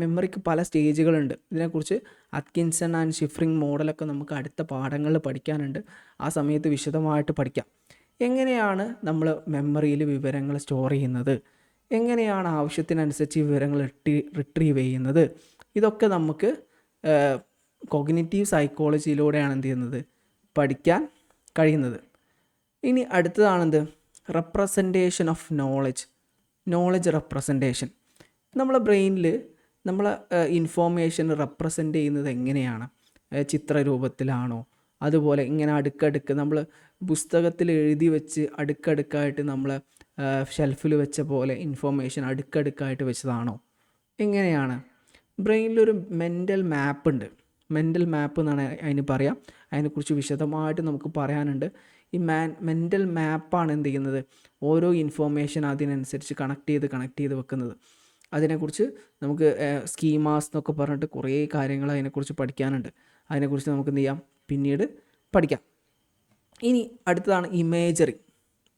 മെമ്മറിക്ക് പല സ്റ്റേജുകളുണ്ട്. ഇതിനെക്കുറിച്ച് അറ്റ്കിൻസൺ ആൻഡ് ഷിഫ്രിങ് മോഡലൊക്കെ നമുക്ക് അടുത്ത പാഠങ്ങളിൽ പഠിക്കാനുണ്ട്. ആ സമയത്ത് വിശദമായിട്ട് പഠിക്കാം. എങ്ങനെയാണ് നമ്മൾ മെമ്മറിയിൽ വിവരങ്ങൾ സ്റ്റോർ ചെയ്യുന്നത്, എങ്ങനെയാണ് ആവശ്യത്തിനനുസരിച്ച് വിവരങ്ങൾ റിട്രീവ് ചെയ്യുന്നത്, ഇതൊക്കെ നമുക്ക് കോഗ്നിറ്റീവ് സൈക്കോളജിയിലൂടെയാണ് എന്ത് ചെയ്യുന്നത്, പഠിക്കാൻ കഴിയുന്നത്. ഇനി അടുത്തതാണെന്ത്, റെപ്രസെൻറ്റേഷൻ ഓഫ് നോളജ് റെപ്രസെൻറ്റേഷൻ. നമ്മളെ ബ്രെയിനിൽ നമ്മളെ ഇൻഫോർമേഷൻ റെപ്രസെൻ്റ് ചെയ്യുന്നത് എങ്ങനെയാണ്? ചിത്രരൂപത്തിലാണോ, അതുപോലെ ഇങ്ങനെ അടുക്കടുക്ക് നമ്മൾ പുസ്തകത്തിൽ എഴുതി വെച്ച് അടുക്കടുക്കായിട്ട് നമ്മൾ ഷെൽഫിൽ വെച്ച പോലെ ഇൻഫോർമേഷൻ അടുക്കടുക്കായിട്ട് വെച്ചതാണോ, എങ്ങനെയാണ്? ബ്രെയിനിലൊരു മെൻ്റൽ മാപ്പ് ഉണ്ട്. മെൻ്റൽ മാപ്പ് എന്നാണ് അതിന് പറയാം. അതിനെക്കുറിച്ച് വിശദമായിട്ട് നമുക്ക് പറയാനുണ്ട്. ഈ മെൻ്റൽ മാപ്പാണ് എന്ത് ചെയ്യുന്നത്, ഓരോ ഇൻഫോർമേഷൻ അതിനനുസരിച്ച് കണക്ട് ചെയ്ത് വെക്കുന്നത്. അതിനെക്കുറിച്ച് നമുക്ക് സ്കീമാസ് എന്നൊക്കെ പറഞ്ഞിട്ട് കുറേ കാര്യങ്ങൾ അതിനെക്കുറിച്ച് പഠിക്കാനുണ്ട്. അതിനെക്കുറിച്ച് നമുക്ക് എന്ത് ചെയ്യാം, പിന്നീട് പഠിക്കാം. ഇനി അടുത്തതാണ് ഇമേജറി.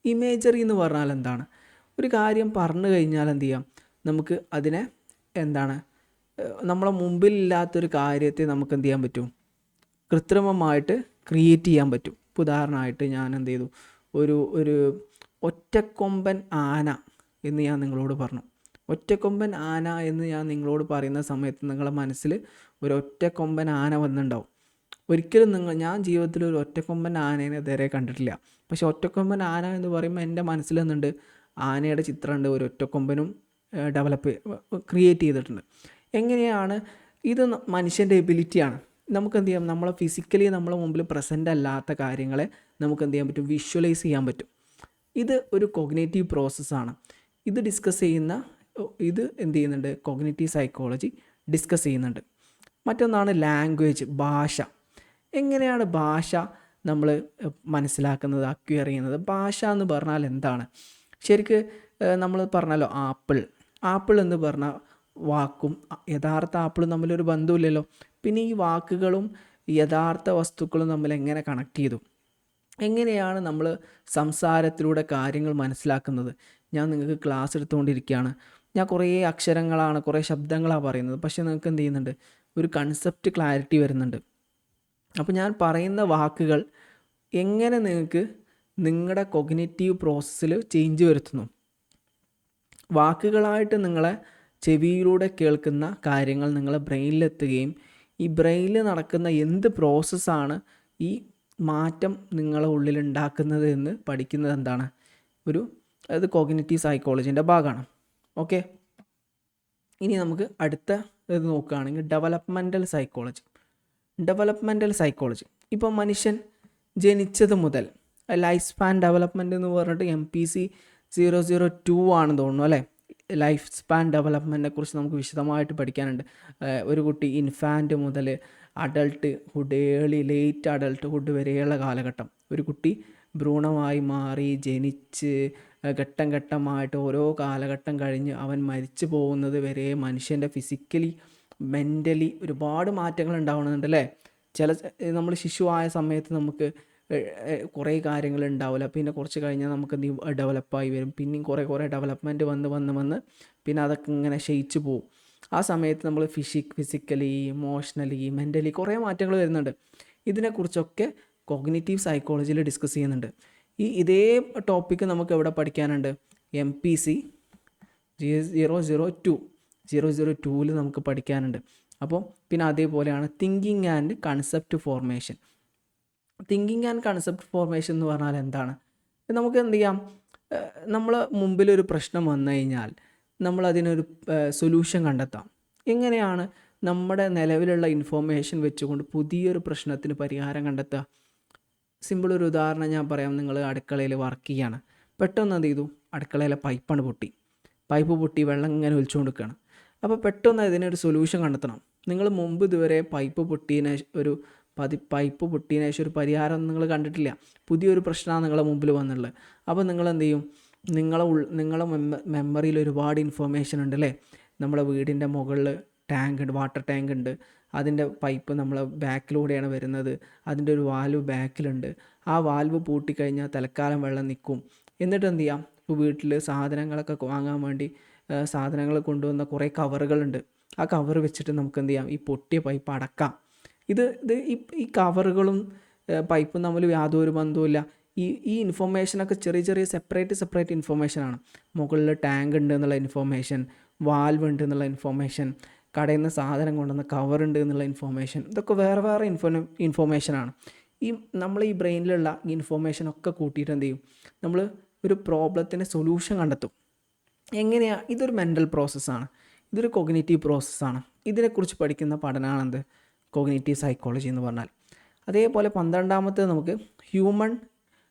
ഇമേജറി എന്ന് പറഞ്ഞാൽ എന്താണ്? ഒരു കാര്യം പറഞ്ഞു കഴിഞ്ഞാൽ എന്ത് ചെയ്യാം, നമുക്ക് അതിനെ നമ്മളെ മുമ്പിലില്ലാത്തൊരു കാര്യത്തെ നമുക്ക് എന്ത് ചെയ്യാൻ പറ്റും, കൃത്രിമമായിട്ട് ക്രിയേറ്റ് ചെയ്യാൻ പറ്റും. ഇപ്പോൾ ഉദാഹരണമായിട്ട് ഞാൻ എന്ത് ചെയ്തു, ഒരു ഒറ്റക്കൊമ്പൻ ആന എന്ന് ഞാൻ നിങ്ങളോട് പറഞ്ഞു. ഒറ്റക്കൊമ്പൻ ആന എന്ന് ഞാൻ നിങ്ങളോട് പറയുന്ന സമയത്ത് നിങ്ങളുടെ മനസ്സിൽ ഒരു ഒറ്റക്കൊമ്പൻ ആന വന്നിട്ടുണ്ടാവും. ഒരിക്കലും ഞാൻ ജീവിതത്തിൽ ഒരു ഒറ്റക്കൊമ്പൻ ആനേനെ ഇതുവരെ കണ്ടിട്ടില്ല. പക്ഷേ ഒറ്റക്കൊമ്പൻ ആന എന്ന് പറയുമ്പോൾ എൻ്റെ മനസ്സിൽ നിന്നുണ്ട് ആനയുടെ ചിത്രമുണ്ട്, ഒരു ഒറ്റക്കൊമ്പനും ക്രിയേറ്റ് ചെയ്തിട്ടുണ്ട്. എങ്ങനെയാണ് ഇത്? മനുഷ്യൻ്റെ എബിലിറ്റിയാണ്. നമുക്ക് എന്ത് ചെയ്യാം, നമ്മളെ ഫിസിക്കലി നമ്മളെ മുമ്പിൽ പ്രസൻ്റ് അല്ലാത്ത കാര്യങ്ങളെ നമുക്ക് എന്ത് ചെയ്യാൻ പറ്റും, വിഷ്വലൈസ് ചെയ്യാൻ പറ്റും. ഇത് ഒരു കോഗ്നേറ്റീവ് പ്രോസസ്സാണ്. ഇത് ഡിസ്കസ് ചെയ്യുന്ന ഇത് എന്ത് ചെയ്യുന്നുണ്ട്, കോഗ്നിറ്റീവ് സൈക്കോളജി ഡിസ്കസ് ചെയ്യുന്നുണ്ട്. മറ്റൊന്നാണ് ലാംഗ്വേജ്, ഭാഷ. എങ്ങനെയാണ് ഭാഷ നമ്മൾ മനസ്സിലാക്കുന്നത്, അക്വയർ ചെയ്യുന്നത്? ഭാഷ എന്ന് പറഞ്ഞാൽ എന്താണ്? ശരിക്ക് നമ്മൾ പറഞ്ഞല്ലോ ആപ്പിൾ എന്ന് പറഞ്ഞ വാക്കും യഥാർത്ഥ ആപ്പിളും തമ്മിലൊരു ബന്ധമില്ലല്ലോ. പിന്നെ ഈ വാക്കുകളും യഥാർത്ഥ വസ്തുക്കളും തമ്മിൽ എങ്ങനെ കണക്ട് ചെയ്തു? എങ്ങനെയാണ് നമ്മൾ സംസാരത്തിലൂടെ കാര്യങ്ങൾ മനസ്സിലാക്കുന്നത്? ഞാൻ നിങ്ങൾക്ക് ക്ലാസ് എടുത്തുകൊണ്ടിരിക്കുകയാണ്, ഞാൻ കുറേ അക്ഷരങ്ങളാണ്, കുറേ ശബ്ദങ്ങളാണ് പറയുന്നത്, പക്ഷേ നിങ്ങൾക്ക് എന്ത് ചെയ്യുന്നുണ്ട്, ഒരു കൺസെപ്റ്റ് ക്ലാരിറ്റി വരുന്നുണ്ട്. അപ്പോൾ ഞാൻ പറയുന്ന വാക്കുകൾ എങ്ങനെ നിങ്ങൾക്ക് നിങ്ങളുടെ കൊഗ്നിറ്റീവ് പ്രോസസ്സിൽ ചേഞ്ച് വരുത്തുന്നു? വാക്കുകളായിട്ട് നിങ്ങളെ ചെവിയിലൂടെ കേൾക്കുന്ന കാര്യങ്ങൾ നിങ്ങളെ ബ്രെയിനിലെത്തുകയും ഈ ബ്രെയിനിൽ നടക്കുന്ന എന്ത് പ്രോസസ്സാണ് ഈ മാറ്റം നിങ്ങളെ ഉള്ളിൽ ഉണ്ടാക്കുന്നത് എന്ന് പഠിക്കുന്നത് എന്താണ്, അത് കോഗ്നിറ്റീവ് സൈക്കോളജീൻ്റെ ഭാഗമാണ്. ഓക്കെ, ഇനി നമുക്ക് അടുത്ത ഇത് നോക്കുകയാണെങ്കിൽ ഡെവലപ്മെൻറ്റൽ സൈക്കോളജി. ഇപ്പോൾ മനുഷ്യൻ ജനിച്ചത് മുതൽ ലൈഫ് സ്പാൻ ഡെവലപ്മെൻറ്റ് എന്ന് പറഞ്ഞിട്ട് MPC 002 ആണെന്ന് തോന്നുന്നു അല്ലേ. ലൈഫ് സ്പാൻ ഡെവലപ്മെൻറ്റിനെ കുറിച്ച് നമുക്ക് വിശദമായിട്ട് പഠിക്കാനുണ്ട്. ഒരു കുട്ടി ഇൻഫാൻറ്റ് മുതൽ അഡൾട്ട്ഹുഡ്, ലേറ്റ് അഡൾട്ട്ഹുഡ് വരെയുള്ള കാലഘട്ടം, ഒരു കുട്ടി ഭ്രൂണമായി മാറി ജനിച്ച് ഘട്ടം ഘട്ടമായിട്ട് ഓരോ കാലഘട്ടം കഴിഞ്ഞ് അവൻ മരിച്ചു പോകുന്നത് വരെ മനുഷ്യൻ്റെ ഫിസിക്കലി മെൻ്റലി ഒരുപാട് മാറ്റങ്ങൾ ഉണ്ടാവുന്നുണ്ട് അല്ലേ. നമ്മൾ ശിശുവായ സമയത്ത് നമുക്ക് കുറേ കാര്യങ്ങൾ ഉണ്ടാവില്ല, പിന്നെ കുറച്ച് കഴിഞ്ഞാൽ നമുക്ക് ഡെവലപ്പായി വരും, പിന്നെയും കുറേ ഡെവലപ്മെൻറ്റ് വന്ന് പിന്നെ അതൊക്കെ ഇങ്ങനെ ക്ഷയിച്ചു പോകും. ആ സമയത്ത് നമ്മൾ ഫിസിക്കലി, ഇമോഷണലി, മെൻ്റലി കുറേ മാറ്റങ്ങൾ വരുന്നുണ്ട്. ഇതിനെക്കുറിച്ചൊക്കെ കോഗ്നിറ്റീവ് സൈക്കോളജിയിൽ ഡിസ്കസ് ചെയ്യുന്നുണ്ട്. ഇതേ ടോപ്പിക്ക് നമുക്ക് എവിടെ പഠിക്കാനുണ്ട്, MPC 002 നമുക്ക് പഠിക്കാനുണ്ട്. അപ്പോൾ പിന്നെ അതേപോലെയാണ് തിങ്കിങ് ആൻഡ് കൺസെപ്റ്റ് ഫോർമേഷൻ എന്ന് പറഞ്ഞാൽ എന്താണ്? നമുക്ക് എന്ത് ചെയ്യാം, നമ്മൾ മുമ്പിലൊരു പ്രശ്നം വന്നു കഴിഞ്ഞാൽ നമ്മളതിനൊരു സൊല്യൂഷൻ കണ്ടെത്താം. എങ്ങനെയാണ് നമ്മുടെ നിലവിലുള്ള ഇൻഫോർമേഷൻ വെച്ചുകൊണ്ട് പുതിയൊരു പ്രശ്നത്തിന് പരിഹാരം കണ്ടെത്തുക? സിമ്പിൾ ഒരു ഉദാഹരണം ഞാൻ പറയാം. നിങ്ങൾ അടുക്കളയിൽ വർക്ക് ചെയ്യാണ്, പെട്ടെന്ന് എന്ത് ചെയ്തു, അടുക്കളയിലെ പൈപ്പ് പൊട്ടി വെള്ളം ഇങ്ങനെ ഒലിച്ചുകൊണ്ടിരിക്കുകയാണ്. അപ്പോൾ പെട്ടെന്ന് ഇതിനൊരു സൊല്യൂഷൻ കണ്ടെത്തണം. നിങ്ങൾ മുമ്പ് ഇതുവരെ പൈപ്പ് പൊട്ടിയതിന് ശേഷം ഒരു പരിഹാരം നിങ്ങൾ കണ്ടിട്ടില്ല, പുതിയൊരു പ്രശ്നമാണ് നിങ്ങളുടെ മുമ്പിൽ വന്നുള്ളത്. അപ്പോൾ നിങ്ങൾ എന്ത് ചെയ്യും, നിങ്ങളെ മെമ്മറിയിൽ ഒരുപാട് ഇൻഫോർമേഷൻ ഉണ്ട് അല്ലേ. നമ്മളെ വീടിൻ്റെ മുകളിൽ വാട്ടർ ടാങ്ക് ഉണ്ട്, അതിൻ്റെ പൈപ്പ് നമ്മളെ ബാക്കിലൂടെയാണ് വരുന്നത്, അതിൻ്റെ ഒരു വാൽവ് ബാക്കിലുണ്ട്. ആ വാൽവ് പൂട്ടിക്കഴിഞ്ഞാൽ തൽക്കാലം വെള്ളം നിൽക്കും. എന്നിട്ട് എന്ത് ചെയ്യാം, ഇപ്പോൾ വീട്ടിൽ സാധനങ്ങളൊക്കെ വാങ്ങാൻ വേണ്ടി സാധനങ്ങൾ കൊണ്ടുവന്ന കുറേ കവറുകളുണ്ട്. ആ കവർ വെച്ചിട്ട് നമുക്ക് എന്ത് ചെയ്യാം, ഈ പൊട്ടിയ പൈപ്പ് അടക്കാം. ഈ കവറുകളും പൈപ്പും തമ്മിൽ യാതൊരു ബന്ധവുമില്ല. ഈ ഇൻഫോർമേഷനൊക്കെ ചെറിയ സെപ്പറേറ്റ് ഇൻഫോർമേഷനാണ്. മുകളിൽ ടാങ്ക് ഉണ്ട് എന്നുള്ള ഇൻഫോർമേഷൻ, വാൽവ് ഉണ്ട് എന്നുള്ള ഇൻഫോർമേഷൻ, കടയിൽ നിന്ന് സാധനം കൊണ്ടുവന്ന കവറുണ്ട് എന്നുള്ള ഇൻഫോർമേഷൻ, ഇതൊക്കെ വേറെ ഇൻഫോർമേഷനാണ്. നമ്മൾ ഈ ബ്രെയിനിലുള്ള ഇൻഫോർമേഷനൊക്കെ കൂട്ടിയിട്ട് എന്ത് ചെയ്യും, നമ്മൾ ഒരു പ്രോബ്ലത്തിന് സൊല്യൂഷൻ കണ്ടെത്തും. എങ്ങനെയാണ്? ഇതൊരു മെൻ്റൽ പ്രോസസ്സാണ്, ഇതൊരു കോഗ്നിറ്റീവ് പ്രോസസ്സാണ്. ഇതിനെക്കുറിച്ച് പഠിക്കുന്ന പഠനമാണെന്ത്, കോഗ്നിറ്റീവ് സൈക്കോളജി എന്ന് പറഞ്ഞാൽ. അതേപോലെ 12ാമത്തേത് നമുക്ക്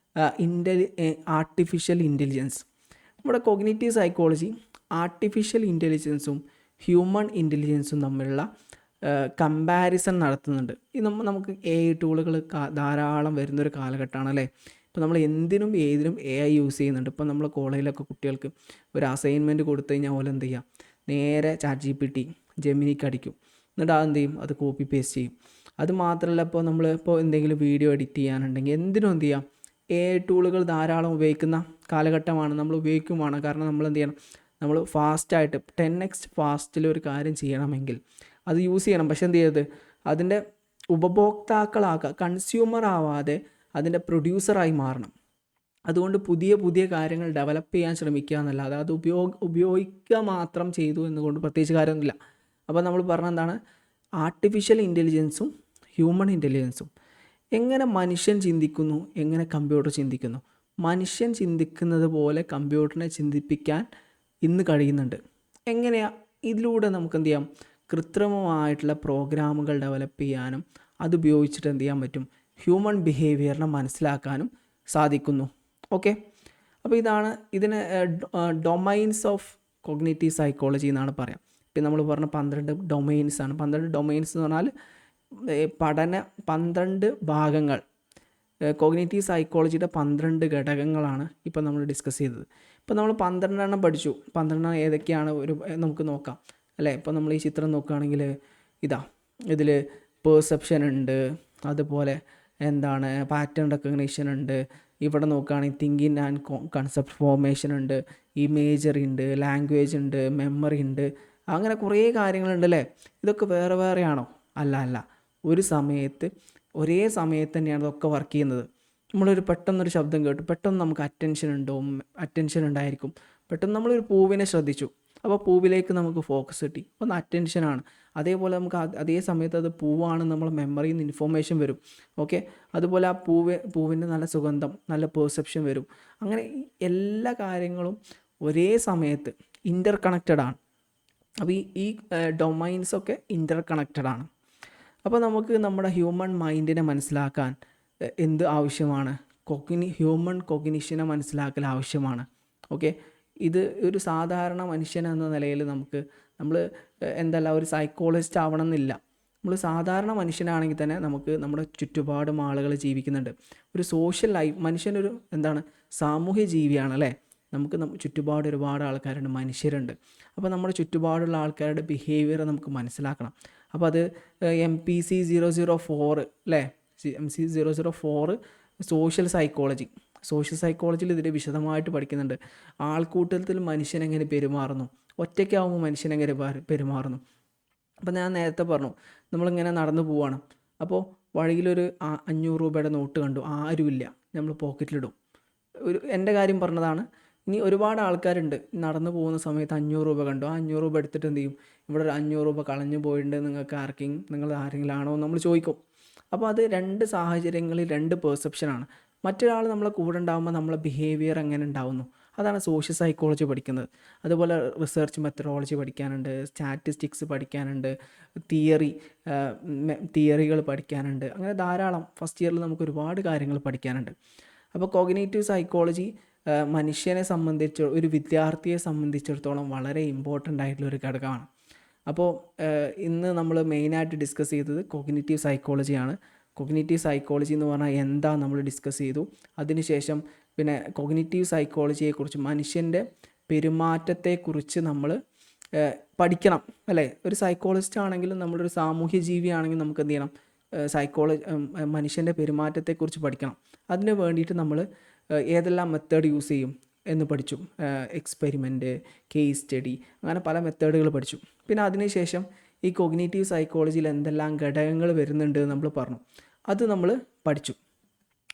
ആർട്ടിഫിഷ്യൽ ഇൻ്റലിജൻസ്. നമ്മുടെ കോഗ്നിറ്റീവ് സൈക്കോളജി ആർട്ടിഫിഷ്യൽ ഇൻ്റലിജൻസും ഹ്യൂമൺ ഇൻ്റലിജൻസും തമ്മിലുള്ള കമ്പാരിസൺ നടത്തുന്നുണ്ട്. നമുക്ക് AI ടൂളുകൾ ധാരാളം വരുന്നൊരു കാലഘട്ടമാണ് അല്ലേ. ഇപ്പോൾ നമ്മൾ എന്തിനും ഏതിനും AI യൂസ് ചെയ്യുന്നുണ്ട്. ഇപ്പോൾ നമ്മൾ കോളേജിലൊക്കെ കുട്ടികൾക്ക് ഒരു അസൈൻമെൻറ്റ് കൊടുത്തു കഴിഞ്ഞാൽ പോലെ എന്ത് ചെയ്യുക, നേരെ ChatGPT, ജെമിനിക്ക് അടിക്കും, എന്നിട്ട് അതെന്ത് ചെയ്യും, അത് കോപ്പി പേസ്റ്റ് ചെയ്യും. അത് മാത്രമല്ല, ഇപ്പോൾ എന്തെങ്കിലും വീഡിയോ എഡിറ്റ് ചെയ്യാനുണ്ടെങ്കിൽ എന്തിനും എന്ത് ചെയ്യാം, AI ടൂളുകൾ ധാരാളം ഉപയോഗിക്കുന്ന കാലഘട്ടമാണ്, നമ്മൾ ഉപയോഗിക്കുമാണ്. കാരണം നമ്മൾ എന്ത് ചെയ്യണം, നമ്മൾ ഫാസ്റ്റായിട്ട് 10x ഫാസ്റ്റിൽ ഒരു കാര്യം ചെയ്യണമെങ്കിൽ അത് യൂസ് ചെയ്യണം. പക്ഷെ എന്ത് ചെയ്യരുത്, അതിൻ്റെ കൺസ്യൂമർ ആവാതെ അതിൻ്റെ പ്രൊഡ്യൂസറായി മാറണം. അതുകൊണ്ട് പുതിയ കാര്യങ്ങൾ ഡെവലപ്പ് ചെയ്യാൻ ശ്രമിക്കുക എന്നല്ലാതെ അത് ഉപയോഗിക്കുക മാത്രം ചെയ്തു എന്നുകൊണ്ട് പ്രത്യേകിച്ച് കാര്യമൊന്നുമില്ല. അപ്പോൾ നമ്മൾ പറഞ്ഞ എന്താണ്, ആർട്ടിഫിഷ്യൽ ഇൻ്റലിജൻസും ഹ്യൂമൺ ഇൻ്റലിജൻസും. എങ്ങനെ മനുഷ്യൻ ചിന്തിക്കുന്നു, എങ്ങനെ കമ്പ്യൂട്ടർ ചിന്തിക്കുന്നു? മനുഷ്യൻ ചിന്തിക്കുന്നത് പോലെ കമ്പ്യൂട്ടറിനെ ചിന്തിപ്പിക്കാൻ ഇന്ന് കഴിയുന്നുണ്ട്. എങ്ങനെയാണ്? ഇതിലൂടെ നമുക്ക് എന്ത് ചെയ്യാം, കൃത്രിമമായിട്ടുള്ള പ്രോഗ്രാമുകൾ ഡെവലപ്പ് ചെയ്യാനും അതുപയോഗിച്ചിട്ട് എന്ത് ചെയ്യാൻ പറ്റും, ഹ്യൂമൻ ബിഹേവിയറിനെ മനസ്സിലാക്കാനും സാധിക്കുന്നു. ഓക്കെ, അപ്പോൾ ഇതിന് ഡൊമൈൻസ് ഓഫ് കോഗ്നിറ്റീവ് സൈക്കോളജി എന്നാണ് പറയാം. ഇപ്പം നമ്മൾ പറഞ്ഞ 12 ഡൊമൈൻസ് ആണ്. 12 ഡൊമൈൻസ് എന്ന് പറഞ്ഞാൽ 12 ഭാഗങ്ങൾ. കോഗ്നിറ്റീവ് സൈക്കോളജിയുടെ 12 ഘടകങ്ങളാണ് ഇപ്പോൾ നമ്മൾ ഡിസ്കസ് ചെയ്തത്. ഇപ്പോൾ നമ്മൾ 12 പഠിച്ചു. 12 ഏതൊക്കെയാണ് നമുക്ക് നോക്കാം അല്ലേ. ഇപ്പോൾ നമ്മൾ ഈ ചിത്രം നോക്കുകയാണെങ്കിൽ ഇതിൽ പെർസെപ്ഷൻ ഉണ്ട്, അതുപോലെ പാറ്റേൺ റെക്കഗ്നീഷൻ ഉണ്ട്. ഇവിടെ നോക്കുകയാണെങ്കിൽ തിങ്കിങ് ആൻഡ് കൺസെപ്റ്റ് ഫോർമേഷൻ ഉണ്ട്, ഇമേജറി ഉണ്ട്, ലാംഗ്വേജ് ഉണ്ട്, മെമ്മറി ഉണ്ട്, അങ്ങനെ കുറേ കാര്യങ്ങളുണ്ട് അല്ലേ. ഇതൊക്കെ വേറെ വേറെയാണോ? അല്ല. ഒരേ സമയത്ത് തന്നെയാണ് ഇതൊക്കെ വർക്ക് ചെയ്യുന്നത്. പെട്ടെന്നൊരു ശബ്ദം കേട്ടു, പെട്ടെന്ന് നമുക്ക് അറ്റൻഷൻ ഉണ്ടായിരിക്കും. പെട്ടെന്ന് നമ്മളൊരു പൂവിനെ ശ്രദ്ധിച്ചു, അപ്പോൾ പൂവിലേക്ക് നമുക്ക് ഫോക്കസ് കിട്ടി, അപ്പോൾ അറ്റൻഷനാണ്. അതേപോലെ നമുക്ക് അതേ സമയത്ത് അത് പൂവാണ്, നമ്മൾ മെമ്മറിയിൽ നിന്ന് ഇൻഫോർമേഷൻ വരും. ഓക്കെ, അതുപോലെ ആ പൂവിൻ്റെ നല്ല സുഗന്ധം, നല്ല പെർസെപ്ഷൻ വരും. അങ്ങനെ എല്ലാ കാര്യങ്ങളും ഒരേ സമയത്ത് ഇൻ്റർ കണക്റ്റഡ് ആണ്. അപ്പോൾ ഈ ഡൊമൈൻസൊക്കെ ഇൻ്റർ കണക്റ്റഡ് ആണ്. അപ്പോൾ നമുക്ക് നമ്മുടെ ഹ്യൂമൻ മൈൻഡിനെ മനസ്സിലാക്കാൻ എന്ത് ആവശ്യമാണ്? ഹ്യൂമൻ കോഗ്നിഷനെ മനസ്സിലാക്കൽ ആവശ്യമാണ്. ഓക്കെ, ഇത് ഒരു സാധാരണ മനുഷ്യൻ എന്ന നിലയിൽ നമ്മൾ ഒരു സൈക്കോളജിസ്റ്റ് ആവണം എന്നില്ല. നമ്മൾ സാധാരണ മനുഷ്യനാണെങ്കിൽ തന്നെ നമുക്ക് നമ്മുടെ ചുറ്റുപാടും ആളുകൾ ജീവിക്കുന്നുണ്ട്. ഒരു സോഷ്യൽ ലൈഫ്, മനുഷ്യനൊരു സാമൂഹ്യ ജീവിയാണ് അല്ലേ. നമുക്ക് ചുറ്റുപാട് ഒരുപാട് ആൾക്കാരുണ്ട്, മനുഷ്യരുണ്ട്. അപ്പോൾ നമ്മുടെ ചുറ്റുപാടുള്ള ആൾക്കാരുടെ ബിഹേവിയർ നമുക്ക് മനസ്സിലാക്കണം. അപ്പോൾ അത് MPC 004 അല്ലേ, MPC 004 സോഷ്യൽ സൈക്കോളജിയിൽ ഇതിൽ വിശദമായിട്ട് പഠിക്കുന്നുണ്ട്. ആൾക്കൂട്ടത്തിൽ മനുഷ്യൻ എങ്ങനെ പെരുമാറുന്നു, ഒറ്റയ്ക്കാവുമ്പോൾ മനുഷ്യൻ എങ്ങനെ പെരുമാറുന്നു. അപ്പോൾ ഞാൻ നേരത്തെ പറഞ്ഞു, നമ്മളിങ്ങനെ നടന്നു പോവുകയാണ്, അപ്പോൾ വഴിയിലൊരു 500 രൂപയുടെ നോട്ട് കണ്ടു, ആരുമില്ല, നമ്മൾ പോക്കറ്റിലിടും. എൻ്റെ കാര്യം പറഞ്ഞതാണ്. ഇനി ഒരുപാട് ആൾക്കാരുണ്ട്, നടന്നു പോകുന്ന സമയത്ത് 500 രൂപ കണ്ടു, ആ 500 രൂപ എടുത്തിട്ട് എന്ത് ചെയ്യും? ഇവിടെ ഒരു 500 രൂപ കളഞ്ഞു പോയിട്ടുണ്ട്, നിങ്ങൾ ആരെങ്കിലും ആണോ നമ്മൾ ചോദിക്കും. അപ്പോൾ അത് 2 സാഹചര്യങ്ങളിൽ 2 പെർസെപ്ഷനാണ്. മറ്റൊരാൾ നമ്മളെ കൂടെ ഉണ്ടാകുമ്പോൾ നമ്മളെ ബിഹേവിയർ എങ്ങനെ ഉണ്ടാവുന്നു, അതാണ് സോഷ്യൽ സൈക്കോളജി പഠിക്കുന്നത്. അതുപോലെ റിസർച്ച് മെത്തഡോളജി പഠിക്കാനുണ്ട്, സ്റ്റാറ്റിസ്റ്റിക്സ് പഠിക്കാനുണ്ട്, തിയറികൾ പഠിക്കാനുണ്ട്. അങ്ങനെ ധാരാളം ഫസ്റ്റ് ഇയറിൽ നമുക്ക് ഒരുപാട് കാര്യങ്ങൾ പഠിക്കാനുണ്ട്. അപ്പോൾ കോഗ്നിറ്റീവ് സൈക്കോളജി മനുഷ്യനെ സംബന്ധിച്ച്, ഒരു വിദ്യാർത്ഥിയെ സംബന്ധിച്ചിടത്തോളം വളരെ ഇമ്പോർട്ടൻ്റ് ആയിട്ടുള്ളൊരു ഘടകമാണ്. അപ്പോൾ ഇന്ന് നമ്മൾ മെയിനായിട്ട് ഡിസ്കസ് ചെയ്തത് കോഗ്നിറ്റീവ് സൈക്കോളജിയാണ്. കോഗ്നിറ്റീവ് സൈക്കോളജി എന്ന് പറഞ്ഞാൽ എന്താ നമ്മൾ ഡിസ്കസ് ചെയ്തു. അതിനുശേഷം പിന്നെ കോഗ്നിറ്റീവ് സൈക്കോളജിയെക്കുറിച്ച്, മനുഷ്യൻ്റെ പെരുമാറ്റത്തെക്കുറിച്ച് നമ്മൾ പഠിക്കണം അല്ലേ. ഒരു സൈക്കോളജിസ്റ്റ് ആണെങ്കിലും നമ്മളൊരു സാമൂഹ്യ ജീവിയാണെങ്കിലും നമുക്ക് എന്ത് ചെയ്യണം? മനുഷ്യൻ്റെ പെരുമാറ്റത്തെക്കുറിച്ച് പഠിക്കണം. അതിന് വേണ്ടിയിട്ട് നമ്മൾ ഏതെല്ലാം മെത്തേഡ് യൂസ് ചെയ്യും എന്ന് പഠിച്ചു. എക്സ്പെരിമെൻറ്റ്, കേസ് സ്റ്റഡി, അങ്ങനെ പല മെത്തേഡുകൾ പഠിച്ചു. പിന്നെ അതിനുശേഷം ഈ കോഗ്നിറ്റീവ് സൈക്കോളജിയിൽ എന്തെല്ലാം ഘടകങ്ങൾ വരുന്നുണ്ട് നമ്മൾ പറഞ്ഞു, അത് നമ്മൾ പഠിച്ചു.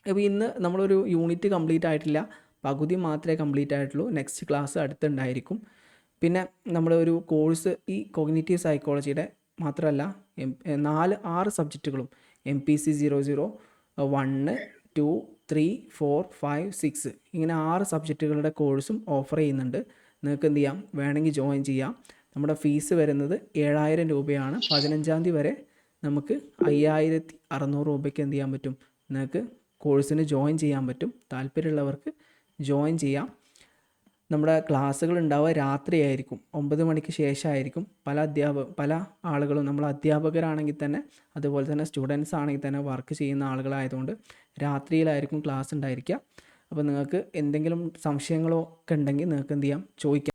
അപ്പോൾ ഇന്ന് നമ്മളൊരു യൂണിറ്റ് കംപ്ലീറ്റ് ആയിട്ടില്ല, പകുതി മാത്രമേ കംപ്ലീറ്റ് ആയിട്ടുള്ളൂ. നെക്സ്റ്റ് ക്ലാസ് അടുത്തുണ്ടായിരിക്കും. പിന്നെ നമ്മളൊരു കോഴ്സ് ഈ കോഗ്നിറ്റീവ് സൈക്കോളജിയുടെ മാത്രമല്ല 6 സബ്ജക്റ്റുകളും MPC 001, 2, 3, 4, 5, 6 ഇങ്ങനെ 6 സബ്ജക്റ്റുകളുടെ കോഴ്സും ഓഫർ ചെയ്യുന്നുണ്ട്. നിങ്ങൾക്ക് എന്ത് ചെയ്യാം? വേണമെങ്കിൽ ജോയിൻ ചെയ്യാം. നമ്മുടെ ഫീസ് വരുന്നത് 7000 രൂപയാണ്. 15-ാം തീയതി വരെ നമുക്ക് 5600 രൂപയ്ക്ക് എന്ത് ചെയ്യാൻ പറ്റും? നിങ്ങൾക്ക് കോഴ്സിന് ജോയിൻ ചെയ്യാൻ പറ്റും. താല്പര്യമുള്ളവർക്ക് ജോയിൻ ചെയ്യാം. നമ്മുടെ ക്ലാസ്സുകൾ ഉണ്ടാവുക രാത്രിയായിരിക്കും, 9 മണിക്ക് ശേഷമായിരിക്കും. പല ആളുകളും, നമ്മൾ അധ്യാപകരാണെങ്കിൽ തന്നെ, അതുപോലെ തന്നെ സ്റ്റുഡൻസ് ആണെങ്കിൽ തന്നെ വർക്ക് ചെയ്യുന്ന ആളുകളായതുകൊണ്ട് രാത്രിയിലായിരിക്കും ക്ലാസ് ഉണ്ടായിരിക്കുക. അപ്പോൾ നിങ്ങൾക്ക് എന്തെങ്കിലും സംശയങ്ങളോ ഒക്കെ ഉണ്ടെങ്കിൽ നിങ്ങൾക്ക് എന്ത് ചെയ്യാം? ചോദിക്കാം.